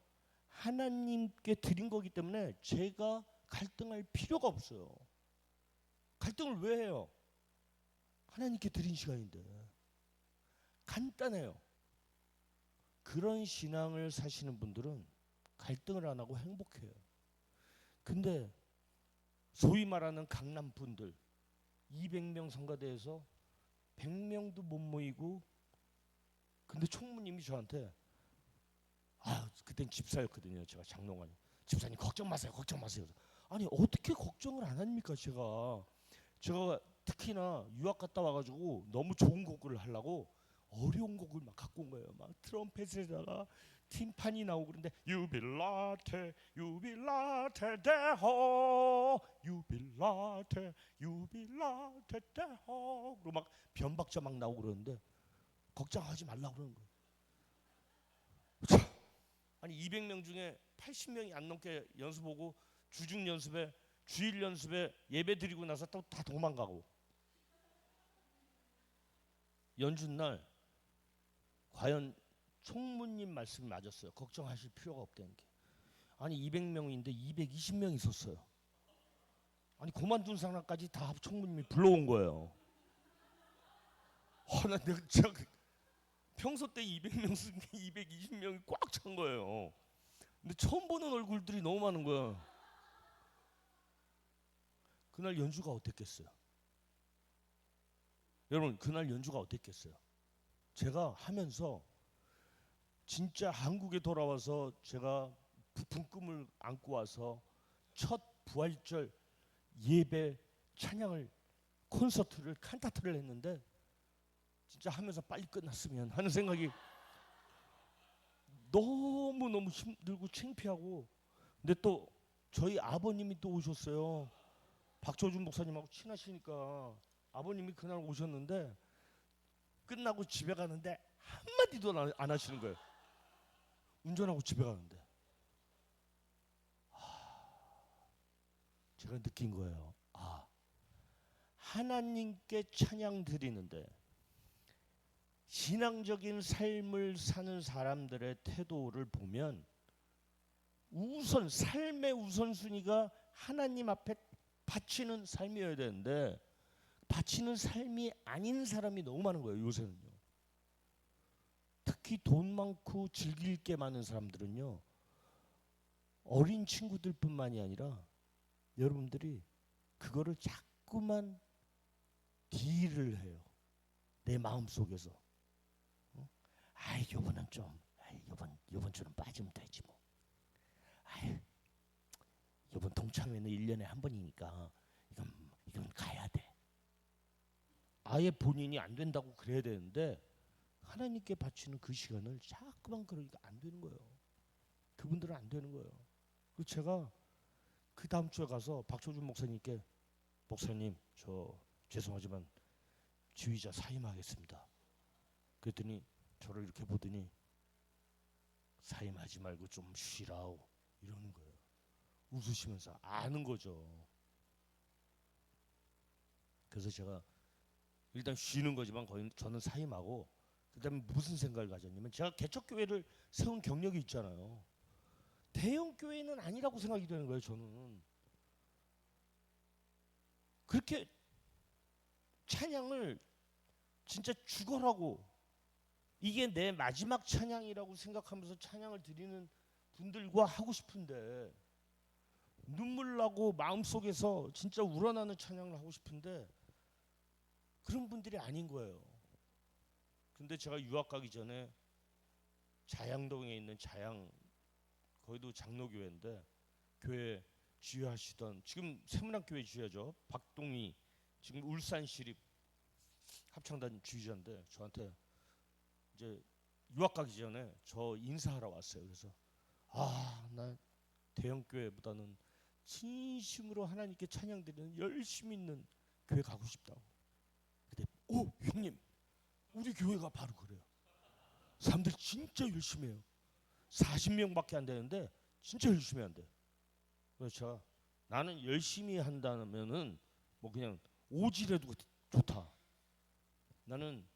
하나님께 드린 거기 때문에 제가 갈등할 필요가 없어요. 갈등을 왜 해요? 하나님께 드린 시간인데. 간단해요. 그런 신앙을 사시는 분들은 갈등을 안 하고 행복해요. 근데 소위 말하는 강남 분들, 200명 성가대에서 100명도 못 모이고, 근데 총무님이 저한테, 그땐 집사였거든요. 제가 장롱아니. 집사님 걱정 마세요. 걱정 마세요. 아니 어떻게 걱정을 안 합니까? 제가 특히나 유학 갔다 와가지고 너무 좋은 곡을 하려고 어려운 곡을 막 갖고 온 거예요. 막 트럼펫에다가 팀판이 나오고 그런데 유빌라테 유빌라테 데호 유빌라테 유빌라테 데호 그리고 막 변박자 막 나오고 그러는데 걱정하지 말라고 그러는 거예요. 아니 200명 중에 80명이 안 넘게 연습 오고, 주중 연습에 주일 연습에 예배 드리고 나서 또 다 도망가고, 연주날 과연 총무님 말씀이 맞았어요. 걱정하실 필요가 없다는 게. 아니 200명인데 220명이 있었어요. 아니 그만둔 사람까지 다 총무님이 불러온 거예요. 나 내가 진짜 평소 때 200명 쓴 게 220명이 꽉 찬 거예요. 근데 처음 보는 얼굴들이 너무 많은 거야. 그날 연주가 어땠겠어요? 여러분 그날 연주가 어땠겠어요? 제가 하면서 진짜 한국에 돌아와서 제가 부푼 꿈을 안고 와서 첫 부활절 예배 찬양을, 콘서트를, 칸타트를 했는데 진짜 하면서 빨리 끝났으면 하는 생각이, 너무너무 힘들고 창피하고. 근데 또 저희 아버님이 또 오셨어요. 박조준 목사님하고 친하시니까 아버님이 그날 오셨는데 끝나고 집에 가는데 한마디도 안 하시는 거예요. 운전하고 집에 가는데. 제가 느낀 거예요. 하나님께 찬양 드리는데 신앙적인 삶을 사는 사람들의 태도를 보면 우선 삶의 우선순위가 하나님 앞에 바치는 삶이어야 되는데 바치는 삶이 아닌 사람이 너무 많은 거예요. 요새는요. 특히 돈 많고 즐길 게 많은 사람들은요, 어린 친구들뿐만이 아니라 여러분들이 그거를 자꾸만 딜을 해요. 내 마음속에서. 요번은 좀, 요번 주는 빠지면 되지 뭐. 요번 동창회는 1년에 한 번이니까 이건 가야 돼. 아예 본인이 안 된다고 그래야 되는데 하나님께 바치는 그 시간을 자꾸만 그러니까 안 되는 거예요. 그분들은 안 되는 거예요. 그래서 제가 그 다음 주에 가서 박초준 목사님께 목사님 저 죄송하지만 지휘자 사임하겠습니다. 그랬더니 저를 이렇게 보더니 사임하지 말고 좀 쉬라오 이러는 거예요. 웃으시면서 아는 거죠. 그래서 제가 일단 쉬는 거지만 거의 저는 사임하고 그다음에 무슨 생각을 가졌냐면 제가 개척교회를 세운 경력이 있잖아요. 대형 교회는 아니라고 생각이 되는 거예요. 저는 그렇게 찬양을 진짜 죽어라고 이게 내 마지막 찬양이라고 생각하면서 찬양을 드리는 분들과 하고 싶은데 눈물 나고 마음속에서 진짜 우러나는 찬양을 하고 싶은데 그런 분들이 아닌 거예요. 근데 제가 유학 가기 전에 자양동에 있는 자양 거기도 장로교회인데 교회 지휘하시던 지금 세문학교회 지휘하죠. 박동희 지금 울산시립 합창단 지휘자인데 저한테 이제 유학 가기 전에 저 인사하러 왔어요. 그래서 나 대형 교회보다는 진심으로 하나님께 찬양드리는 열심히 있는 교회 가고 싶다고. 근데 형님 우리 교회가 바로 그래요. 사람들 진짜 열심히 해요. 40명밖에 안 되는데 진짜 열심히 한대. 그래서 제가 나는 열심히 한다면은 뭐 그냥 오지라도 좋다. 나는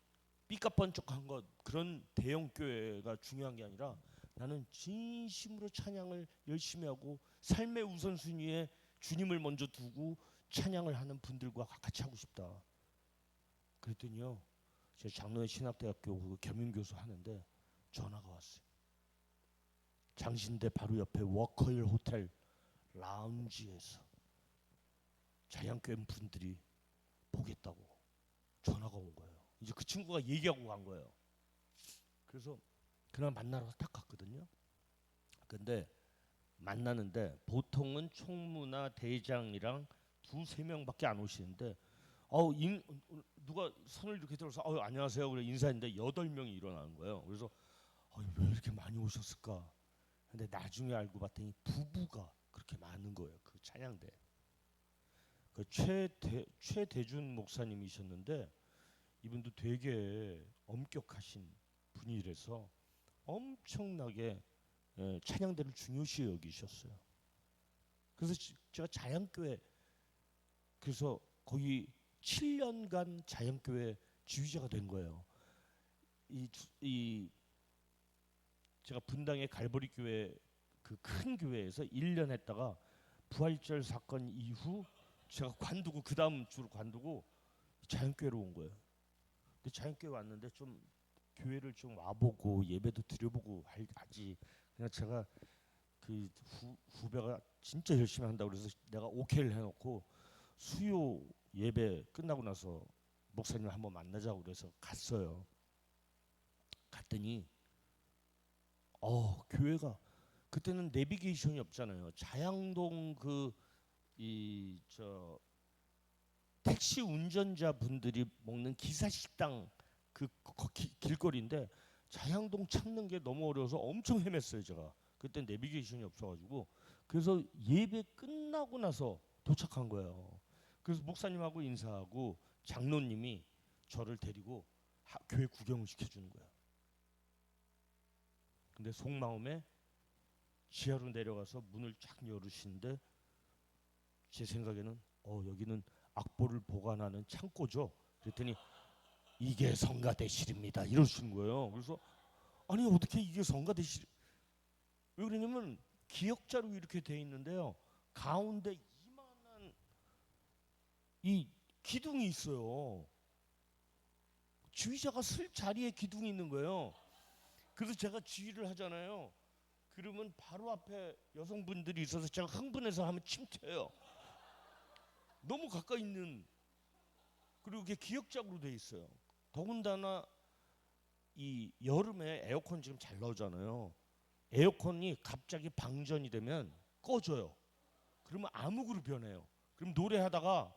삐까뻔쩍한 것 그런 대형 교회가 중요한 게 아니라 나는 진심으로 찬양을 열심히 하고 삶의 우선순위에 주님을 먼저 두고 찬양을 하는 분들과 같이 하고 싶다. 그랬더니요, 제 장로회 신학대학교 겸임교수 하는데 전화가 왔어요. 장신대 바로 옆에 워커힐 호텔 라운지에서 자양교회 분들이 보겠다고 전화가 온 거예요. 이제 그 친구가 얘기하고 간 거예요. 그래서 그날 만나러 딱 갔거든요. 근데 만나는데 보통은 총무나 대장이랑 두세 명밖에 안 오시는데 누가 손을 이렇게 들어서 안녕하세요 그래 인사했는데 8명이 일어나는 거예요. 그래서 왜 이렇게 많이 오셨을까? 근데 나중에 알고 봤더니 부부가 그렇게 많은 거예요. 그 찬양대. 그 최대준 목사님이셨는데 이분도 되게 엄격하신 분이라서 엄청나게 찬양대를 중요시 여기셨어요. 그래서 제가 자양교회 그래서 거의 7년간 자양교회 지휘자가 된 거예요. 제가 분당의 갈보리 교회 그 큰 교회에서 1년 했다가 부활절 사건 이후 제가 관두고 그 다음 주로 관두고 자연교회로 온 거예요. 근데 자연교회 왔는데 좀 교회를 좀 와보고 예배도 드려보고 하지. 그냥 제가 그 후배가 진짜 열심히 한다고 그래서 내가 오케이를 해놓고 수요 예배 끝나고 나서 목사님 한번 만나자고 그래서 갔어요. 갔더니 교회가 그때는 내비게이션이 없잖아요. 자양동 택시 운전자 분들이 먹는 기사식당 길거리인데 자양동 찾는 게 너무 어려워서 엄청 헤맸어요. 제가 그때 내비게이션이 없어가지고 그래서 예배 끝나고 나서 도착한 거예요. 그래서 목사님하고 인사하고 장로님이 저를 데리고 교회 구경을 시켜주는 거예요. 근데 속마음에 지하로 내려가서 문을 쫙 열으시는데 제 생각에는 여기는 악보를 보관하는 창고죠. 그랬더니 이게 성가대실입니다. 이러시는 거예요. 그래서 아니 어떻게 이게 성가대실? 왜 그러냐면 기역자로 이렇게 돼 있는데요. 가운데 이만한 이 기둥이 있어요. 지휘자가 쓸 자리에 기둥이 있는 거예요. 그래서 제가 지휘를 하잖아요. 그러면 바로 앞에 여성분들이 있어서 제가 흥분해서 하면 침튀어요. 너무 가까이 있는. 그리고 그게 기역자로 돼 있어요. 더군다나 이 여름에 에어컨 지금 잘 나오잖아요. 에어컨이 갑자기 방전이 되면 꺼져요. 그러면 암흑으로 변해요. 그럼 노래하다가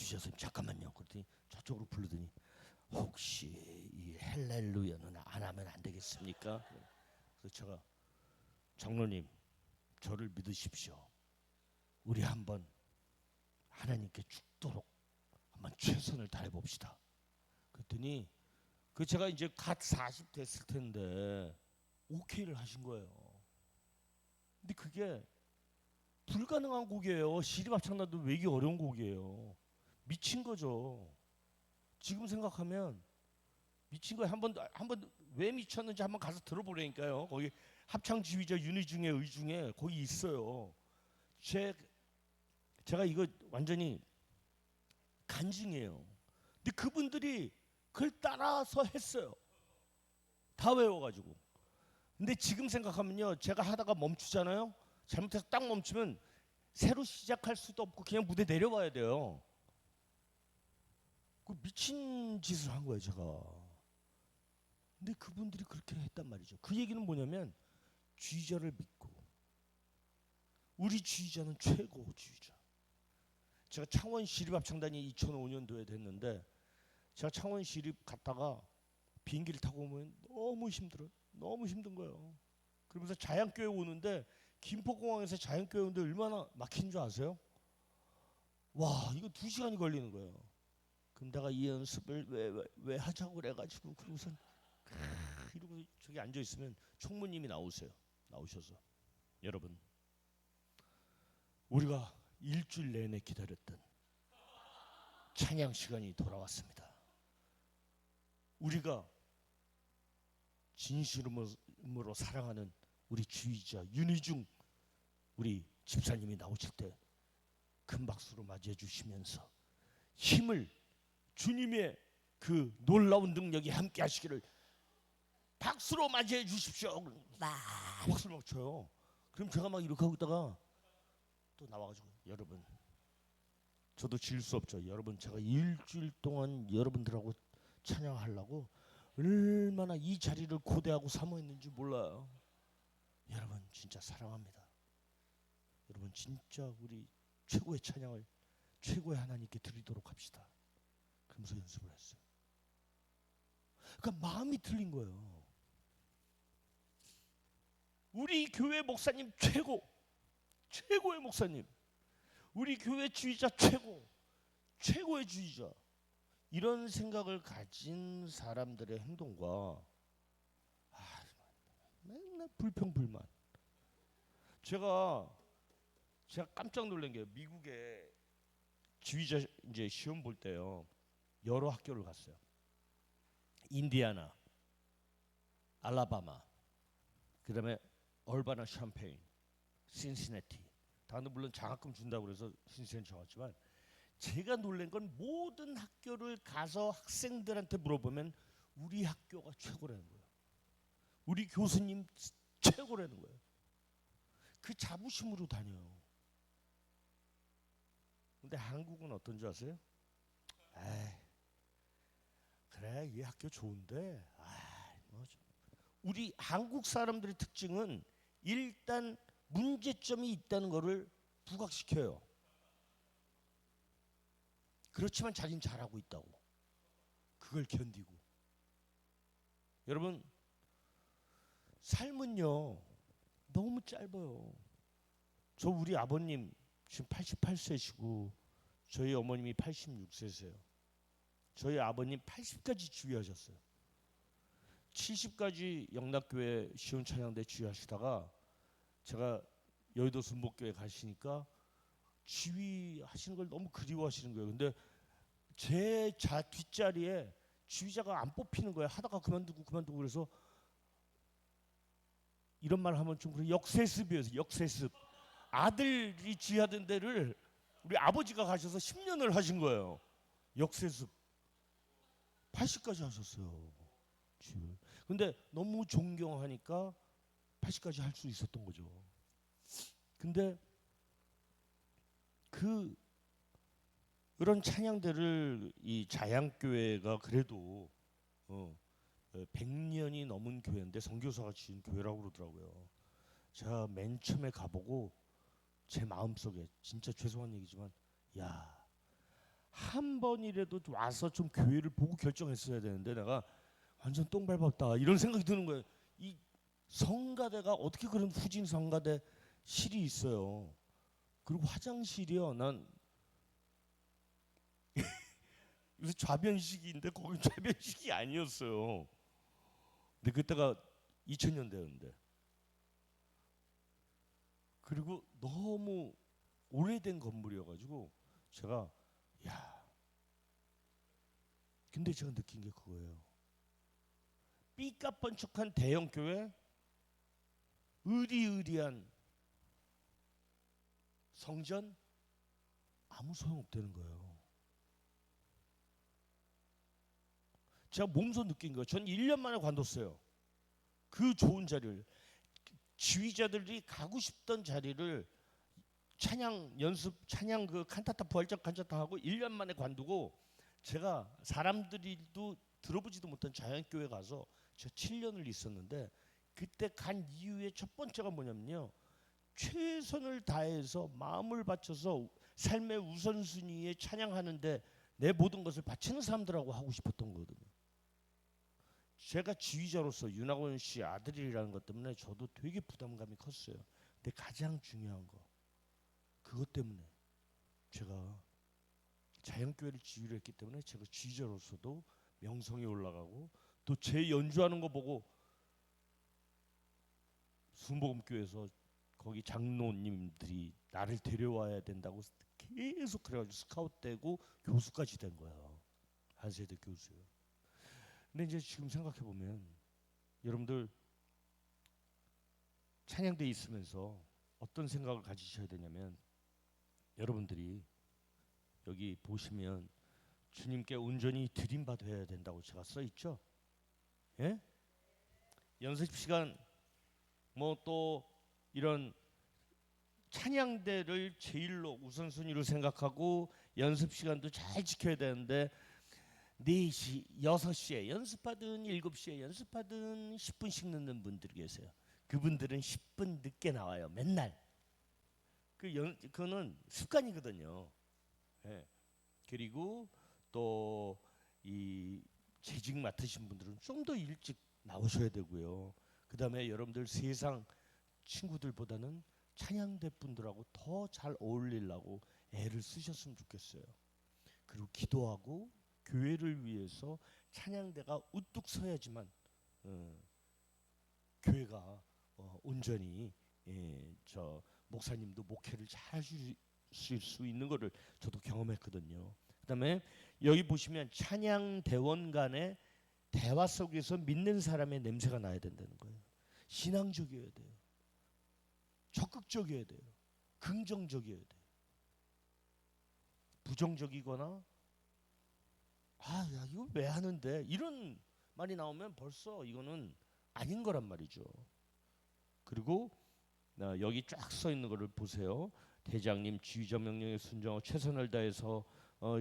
주지사 선생님 잠깐만요. 그랬더니 저쪽으로 부르더니 혹시 이 할렐루야는 안 하면 안 되겠습니까? 그래서 제가 장로님 저를 믿으십시오. 우리 한번 하나님께 죽도록 한번 최선을 다해 봅시다. 그랬더니 그 제가 이제 갓 40 됐을 텐데 오케이를 하신 거예요. 근데 그게 불가능한 곡이에요. 시리합창단도 외기 어려운 곡이에요. 미친 거죠. 지금 생각하면 미친 거예요. 한번 왜 미쳤는지 한번 가서 들어보라니까요. 거기 합창 지휘자 윤희중의 의중에 거기 있어요. 제가 이거 완전히 간증이에요. 근데 그분들이 그걸 따라서 했어요. 다 외워가지고. 근데 지금 생각하면요, 제가 하다가 멈추잖아요. 잘못해서 딱 멈추면 새로 시작할 수도 없고 그냥 무대 내려와야 돼요. 그 미친 짓을 한 거예요, 제가. 근데 그분들이 그렇게 했단 말이죠. 그 얘기는 뭐냐면 주의자를 믿고, 우리 주의자는 최고 주의자. 제가 창원 시립합창단이 2005년도에 됐는데 제가 창원 시립 갔다가 비행기를 타고 오면 너무 힘들어요. 너무 힘든 거예요. 그러면서 자양교회 오는데 김포공항에서 자양교회 오는데 얼마나 막힌 줄 아세요? 와, 이거 2시간이 걸리는 거예요. 그럼 내가 이 연습을 왜 하자고 그래가지고 그러고선 이러고 저기 앉아 있으면 총무님이 나오셔서 여러분, 우리가 일주일 내내 기다렸던 찬양 시간이 돌아왔습니다. 우리가 진실음으로 사랑하는 우리 주의자 윤희중 우리 집사님이 나오실 때 큰 박수로 맞이해 주시면서 힘을, 주님의 그 놀라운 능력이 함께 하시기를 박수로 맞이해 주십시오. 박수를 막 쳐요. 그럼 제가 막 이렇게 하고 있다가 또 나와가지고 여러분, 저도 질 수 없죠. 여러분, 제가 일주일 동안 여러분들하고 찬양하려고 얼마나 이 자리를 고대하고 사모했는지 몰라요. 여러분 진짜 사랑합니다. 여러분 진짜 우리 최고의 찬양을 최고의 하나님께 드리도록 합시다. 그러면서 연습을 했어요. 그러니까 마음이 틀린 거예요. 우리 교회 목사님 최고의 목사님, 우리 교회 주의자 최고의 주의자, 이런 생각을 가진 사람들의 행동과 맨날 불평불만. 제가 깜짝 놀란 게 미국에 지휘자 이제 시험 볼 때요, 여러 학교를 갔어요. 인디애나, 알라바마, 그다음에 얼바나 샴페인, 신시내티. 다들 물론 장학금 준다고 그래서 신시내티 왔지만 제가 놀란 건 모든 학교를 가서 학생들한테 물어보면 우리 학교가 최고라는 거예요. 우리 교수님 최고라는 거예요. 그 자부심으로 다녀요. 근데 한국은 어떤 줄 아세요? 에이, 그래 이 학교 좋은데 우리 한국 사람들의 특징은 일단 문제점이 있다는 것을 부각시켜요. 그렇지만 자기는 잘하고 있다고. 그걸 견디고. 여러분, 삶은요 너무 짧아요. 저 우리 아버님 지금 88세시고 저희 어머님이 86세세요. 저희 아버님 80까지 주의하셨어요. 70까지 영락교회 시온찬양대 주의하시다가 제가 여의도 순복교회 가시니까 지휘하시는 걸 너무 그리워하시는 거예요. 근데 제 뒷자리에 지휘자가 안 뽑히는 거예요. 하다가 그만두고 그래서 이런 말 하면 좀 그래, 역세습이에요. 역세습. 아들이 지휘하던 데를 우리 아버지가 가셔서 10년을 하신 거예요. 역세습. 80까지 하셨어요. 근데 너무 존경하니까 80까지 할 수 있었던 거죠. 근데 그런 찬양대를 이 자양교회가 그래도 100년이 넘은 교회인데 선교사가 지은 교회라고 그러더라고요. 제가 맨 처음에 가보고 제 마음속에 진짜 죄송한 얘기지만 야, 한 번이라도 와서 좀 교회를 보고 결정했어야 되는데 내가 완전 똥 밟았다 이런 생각이 드는 거예요. 이 성가대가 어떻게 그런 후진 성가대 실이 있어요. 그리고 화장실이요. 난 요새 좌변식인데 거기 좌변식이 아니었어요. 근데 그때가 2000년대였는데 그리고 너무 오래된 건물이어가지고 제가 야 근데 제가 느낀 게 그거예요. 삐까뻔쩍한 대형 교회 의리의리한 성전 아무 소용없다는 거예요. 제가 몸소 느낀 거예요. 전 1년 만에 관뒀어요. 그 좋은 자리를 지휘자들이 가고 싶던 자리를 찬양 연습 찬양 그 칸타타 부활절 칸타타 하고 1년 만에 관두고 제가 사람들이도 들어보지도 못한 자연교회 가서 제가 7년을 있었는데 그때 간 이유의 첫 번째가 뭐냐면요. 최선을 다해서 마음을 바쳐서 삶의 우선순위에 찬양하는데 내 모든 것을 바치는 사람들하고 하고 싶었던 거거든요. 제가 지휘자로서 윤학원 씨 아들이라는 것 때문에 저도 되게 부담감이 컸어요. 근데 가장 중요한 거 그것 때문에 제가 자연교회를 지휘를 했기 때문에 제가 지휘자로서도 명성이 올라가고 또 제 연주하는 거 보고 순복음교회에서 거기 장로님들이 나를 데려와야 된다고 계속 그래가지고 스카웃되고 교수까지 된 거예요. 한세대 교수. 근데 이제 지금 생각해 보면 여러분들 찬양대 있으면서 어떤 생각을 가지셔야 되냐면 여러분들이 여기 보시면 주님께 온전히 드림받아야 된다고 제가 써 있죠. 예? 연습 시간 뭐 또 이런 찬양대를 제일로 우선순위로 생각하고 연습 시간도 잘 지켜야 되는데 4시, 6시에 연습하든 7시에 연습하든 10분씩 늦는 분들이 계세요. 그분들은 10분 늦게 나와요. 맨날. 그거는 습관이거든요. 예. 그리고 또 이 재직 맡으신 분들은 좀 더 일찍 나오셔야 되고요. 그 다음에 여러분들 세상 친구들보다는 찬양대 분들하고 더 잘 어울리려고 애를 쓰셨으면 좋겠어요. 그리고 기도하고 교회를 위해서 찬양대가 우뚝 서야지만 교회가 온전히 저 목사님도 목회를 잘 하실 수 있는 거를 저도 경험했거든요. 그다음에 여기 보시면 찬양대원 간의 대화 속에서 믿는 사람의 냄새가 나야 된다는 거예요. 신앙적이어야 돼요. 적극적이어야 돼요. 긍정적이어야 돼요. 부정적이거나 야 이거 왜 하는데 이런 말이 나오면 벌써 이거는 아닌 거란 말이죠. 그리고 여기 쫙 써 있는 거를 보세요. 대장님 지휘자 명령에 순종하고 최선을 다해서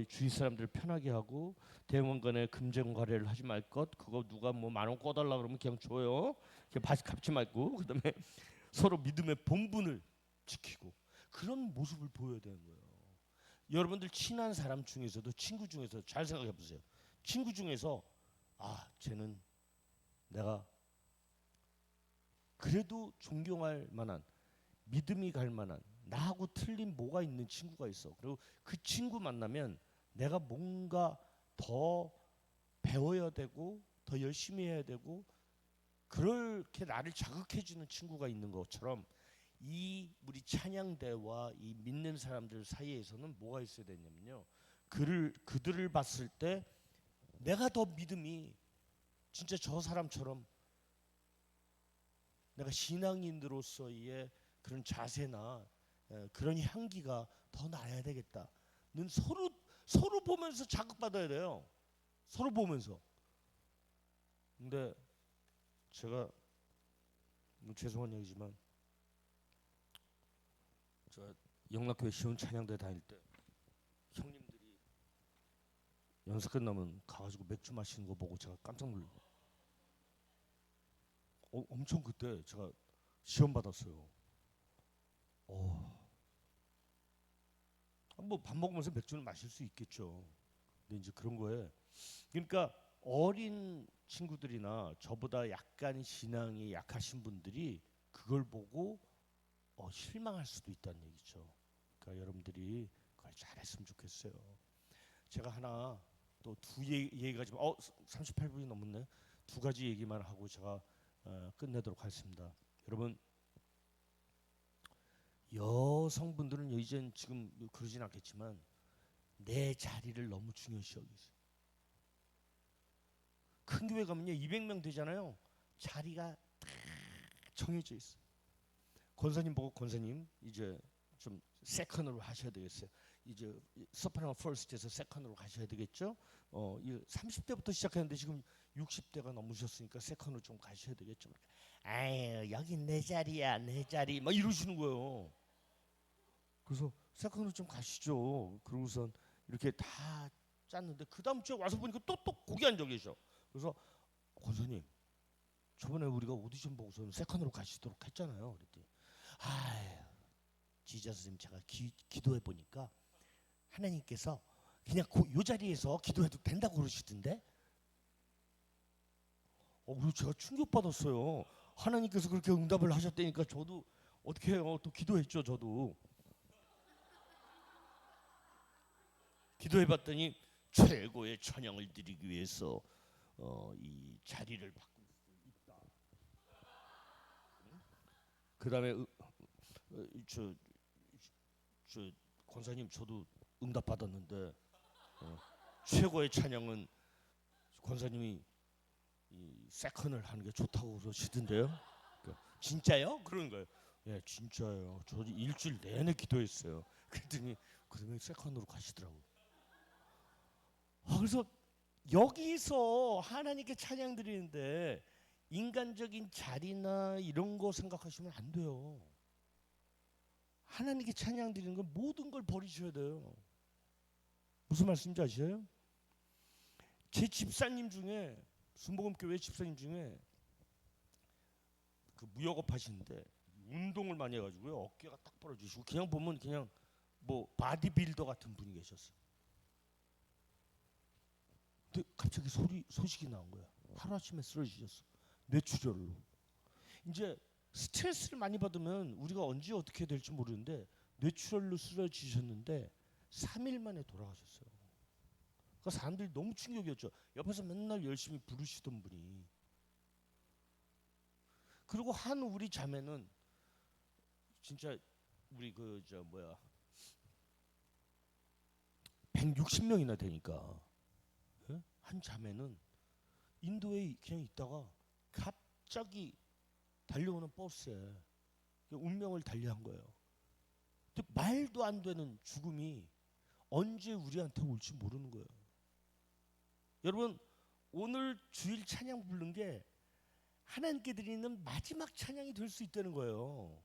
주위 사람들을 편하게 하고 대원 간에 금전 거래를 하지 말 것. 그거 누가 뭐 10,000원 꺼달라 그러면 그냥 줘요. 그냥 갚지 말고 그다음에 서로 믿음의 본분을 지키고 그런 모습을 보여야 되는 거예요. 여러분들 친한 사람 중에서도 친구 중에서 잘 생각해 보세요. 친구 중에서 쟤는 내가 그래도 존경할 만한 믿음이 갈 만한 나하고 틀린 뭐가 있는 친구가 있어. 그리고 그 친구 만나면 내가 뭔가 더 배워야 되고 더 열심히 해야 되고 그렇게 나를 자극해주는 친구가 있는 것처럼 이 우리 찬양대와 이 믿는 사람들 사이에서는 뭐가 있어야 되냐면요. 그들을 봤을 때 내가 더 믿음이 진짜 저 사람처럼 내가 신앙인으로서의 그런 자세나 그런 향기가 더 나야 되겠다. 는 서로 보면서 자극받아야 돼요. 서로 보면서. 근데 제가 죄송한 얘기지만 제가 영락교회 시온 찬양대 다닐 때 형님들이 연습 끝나면 가가지고 맥주 마시는 거 보고 제가 깜짝 놀랐어요. 엄청 그때 제가 시험 받았어요. 뭐 밥 먹으면서 맥주는 마실 수 있겠죠. 근데 이제 그런 거에 그러니까 어린 친구들이나 저보다 약간 신앙이 약하신 분들이 그걸 보고 실망할 수도 있다는 얘기죠. 그러니까 여러분들이 그걸 잘했으면 좋겠어요. 제가 하나 또 두 얘기가 좀 38분이 넘었네. 두 가지 얘기만 하고 제가 끝내도록 하겠습니다. 여러분 여성분들은 이젠 지금 그러진 않겠지만 내 자리를 너무 중요시 여기세요. 큰 교회 가면요 200명 되잖아요. 자리가 다 정해져 있어요. 권사님 보고 권사님 이제 좀 세컨으로 하셔야 되겠어요. 이제 소프라노 퍼스트에서 세컨으로 가셔야 되겠죠. 30대부터 시작했는데 지금 60대가 넘으셨으니까 세컨으로 좀 가셔야 되겠죠. 아유 여기 내 자리야 내 자리 막 이러시는 거예요. 그래서 세컨으로 좀 가시죠. 그러고선 이렇게 다 짰는데 그 다음 주에 와서 보니까 또 거기 앉아 계셔. 그래서 권사님 저번에 우리가 오디션 보고서는 세컨으로 가시도록 했잖아요. 그랬더니 아유 지저 선생님 제가 기도해 보니까 하나님께서 그냥 요 자리에서 기도해도 된다고 그러시던데. 그리고 제가 충격받았어요. 하나님께서 그렇게 응답을 하셨다니까 저도 어떻게 해요? 또 기도했죠. 저도 기도해봤더니 최고의 찬양을 드리기 위해서 이 자리를 바꿀 수 있다. 그 다음에 저 권사님 저도 응답 받았는데 최고의 찬양은 권사님이 이 세컨을 하는 게 좋다고 그러시던데요. 진짜요? 그러는 거예요. 예, 진짜예요. 저 일주일 내내 기도했어요. 그랬더니 그러면 세컨으로 가시더라고요. 그래서 여기서 하나님께 찬양 드리는데 인간적인 자리나 이런 거 생각하시면 안 돼요. 하나님께 찬양 드리는 건 모든 걸 버리셔야 돼요. 무슨 말씀인지 아시죠? 제 집사님 중에 순복음교회 집사님 중에 그 무역업 하시는데 운동을 많이 해가지고요 어깨가 딱 벌어지시고 그냥 보면 그냥 뭐 바디빌더 같은 분이 계셨어요. 근데 갑자기 소식이 나온 거야. 하루아침에 쓰러지셨어. 뇌출혈로. 이제 스트레스를 많이 받으면 우리가 언제 어떻게 될지 모르는데 뇌출혈로 쓰러지셨는데 3일 만에 돌아가셨어요. 그 사람들이 너무 충격이었죠. 옆에서 맨날 열심히 부르시던 분이. 그리고 한 우리 자매는 진짜 우리 160명이나 되니까 한 자매는 인도에 그냥 있다가 갑자기 달려오는 버스에 운명을 달리한 거예요. 근데 말도 안 되는 죽음이 언제 우리한테 올지 모르는 거예요. 여러분 오늘 주일 찬양 부른 게 하나님께 드리는 마지막 찬양이 될 수 있다는 거예요.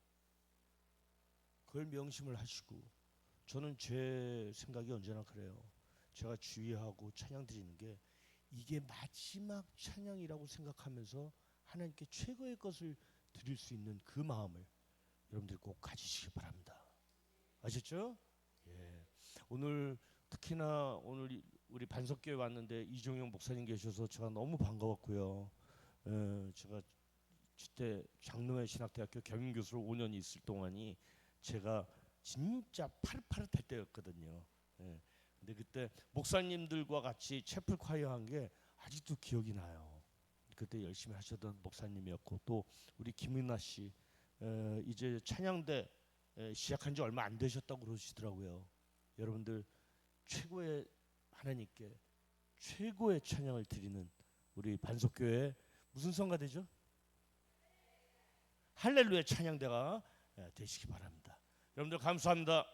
그걸 명심을 하시고 저는 제 생각이 언제나 그래요. 제가 주의하고 찬양 드리는 게 이게 마지막 찬양이라고 생각하면서 하나님께 최고의 것을 드릴 수 있는 그 마음을 여러분들 꼭 가지시기 바랍니다. 아셨죠? 예. 오늘 특히나 오늘 우리 반석교회 왔는데 이종영 목사님 계셔서 제가 너무 반가웠고요. 제가 그때 장로회 신학대학교 경영교수로 5년 있을 동안이 제가 진짜 파릇파릇할 때였거든요. 예. 근데 그때 목사님들과 같이 채플 콰이어 한 게 아직도 기억이 나요. 그때 열심히 하셨던 목사님이었고 또 우리 김은아 씨 이제 찬양대 시작한 지 얼마 안 되셨다고 그러시더라고요. 여러분들 최고의 하나님께 최고의 찬양을 드리는 우리 반석교회 무슨 성가 되죠? 할렐루야 찬양대가 되시기 바랍니다. 여러분들 감사합니다.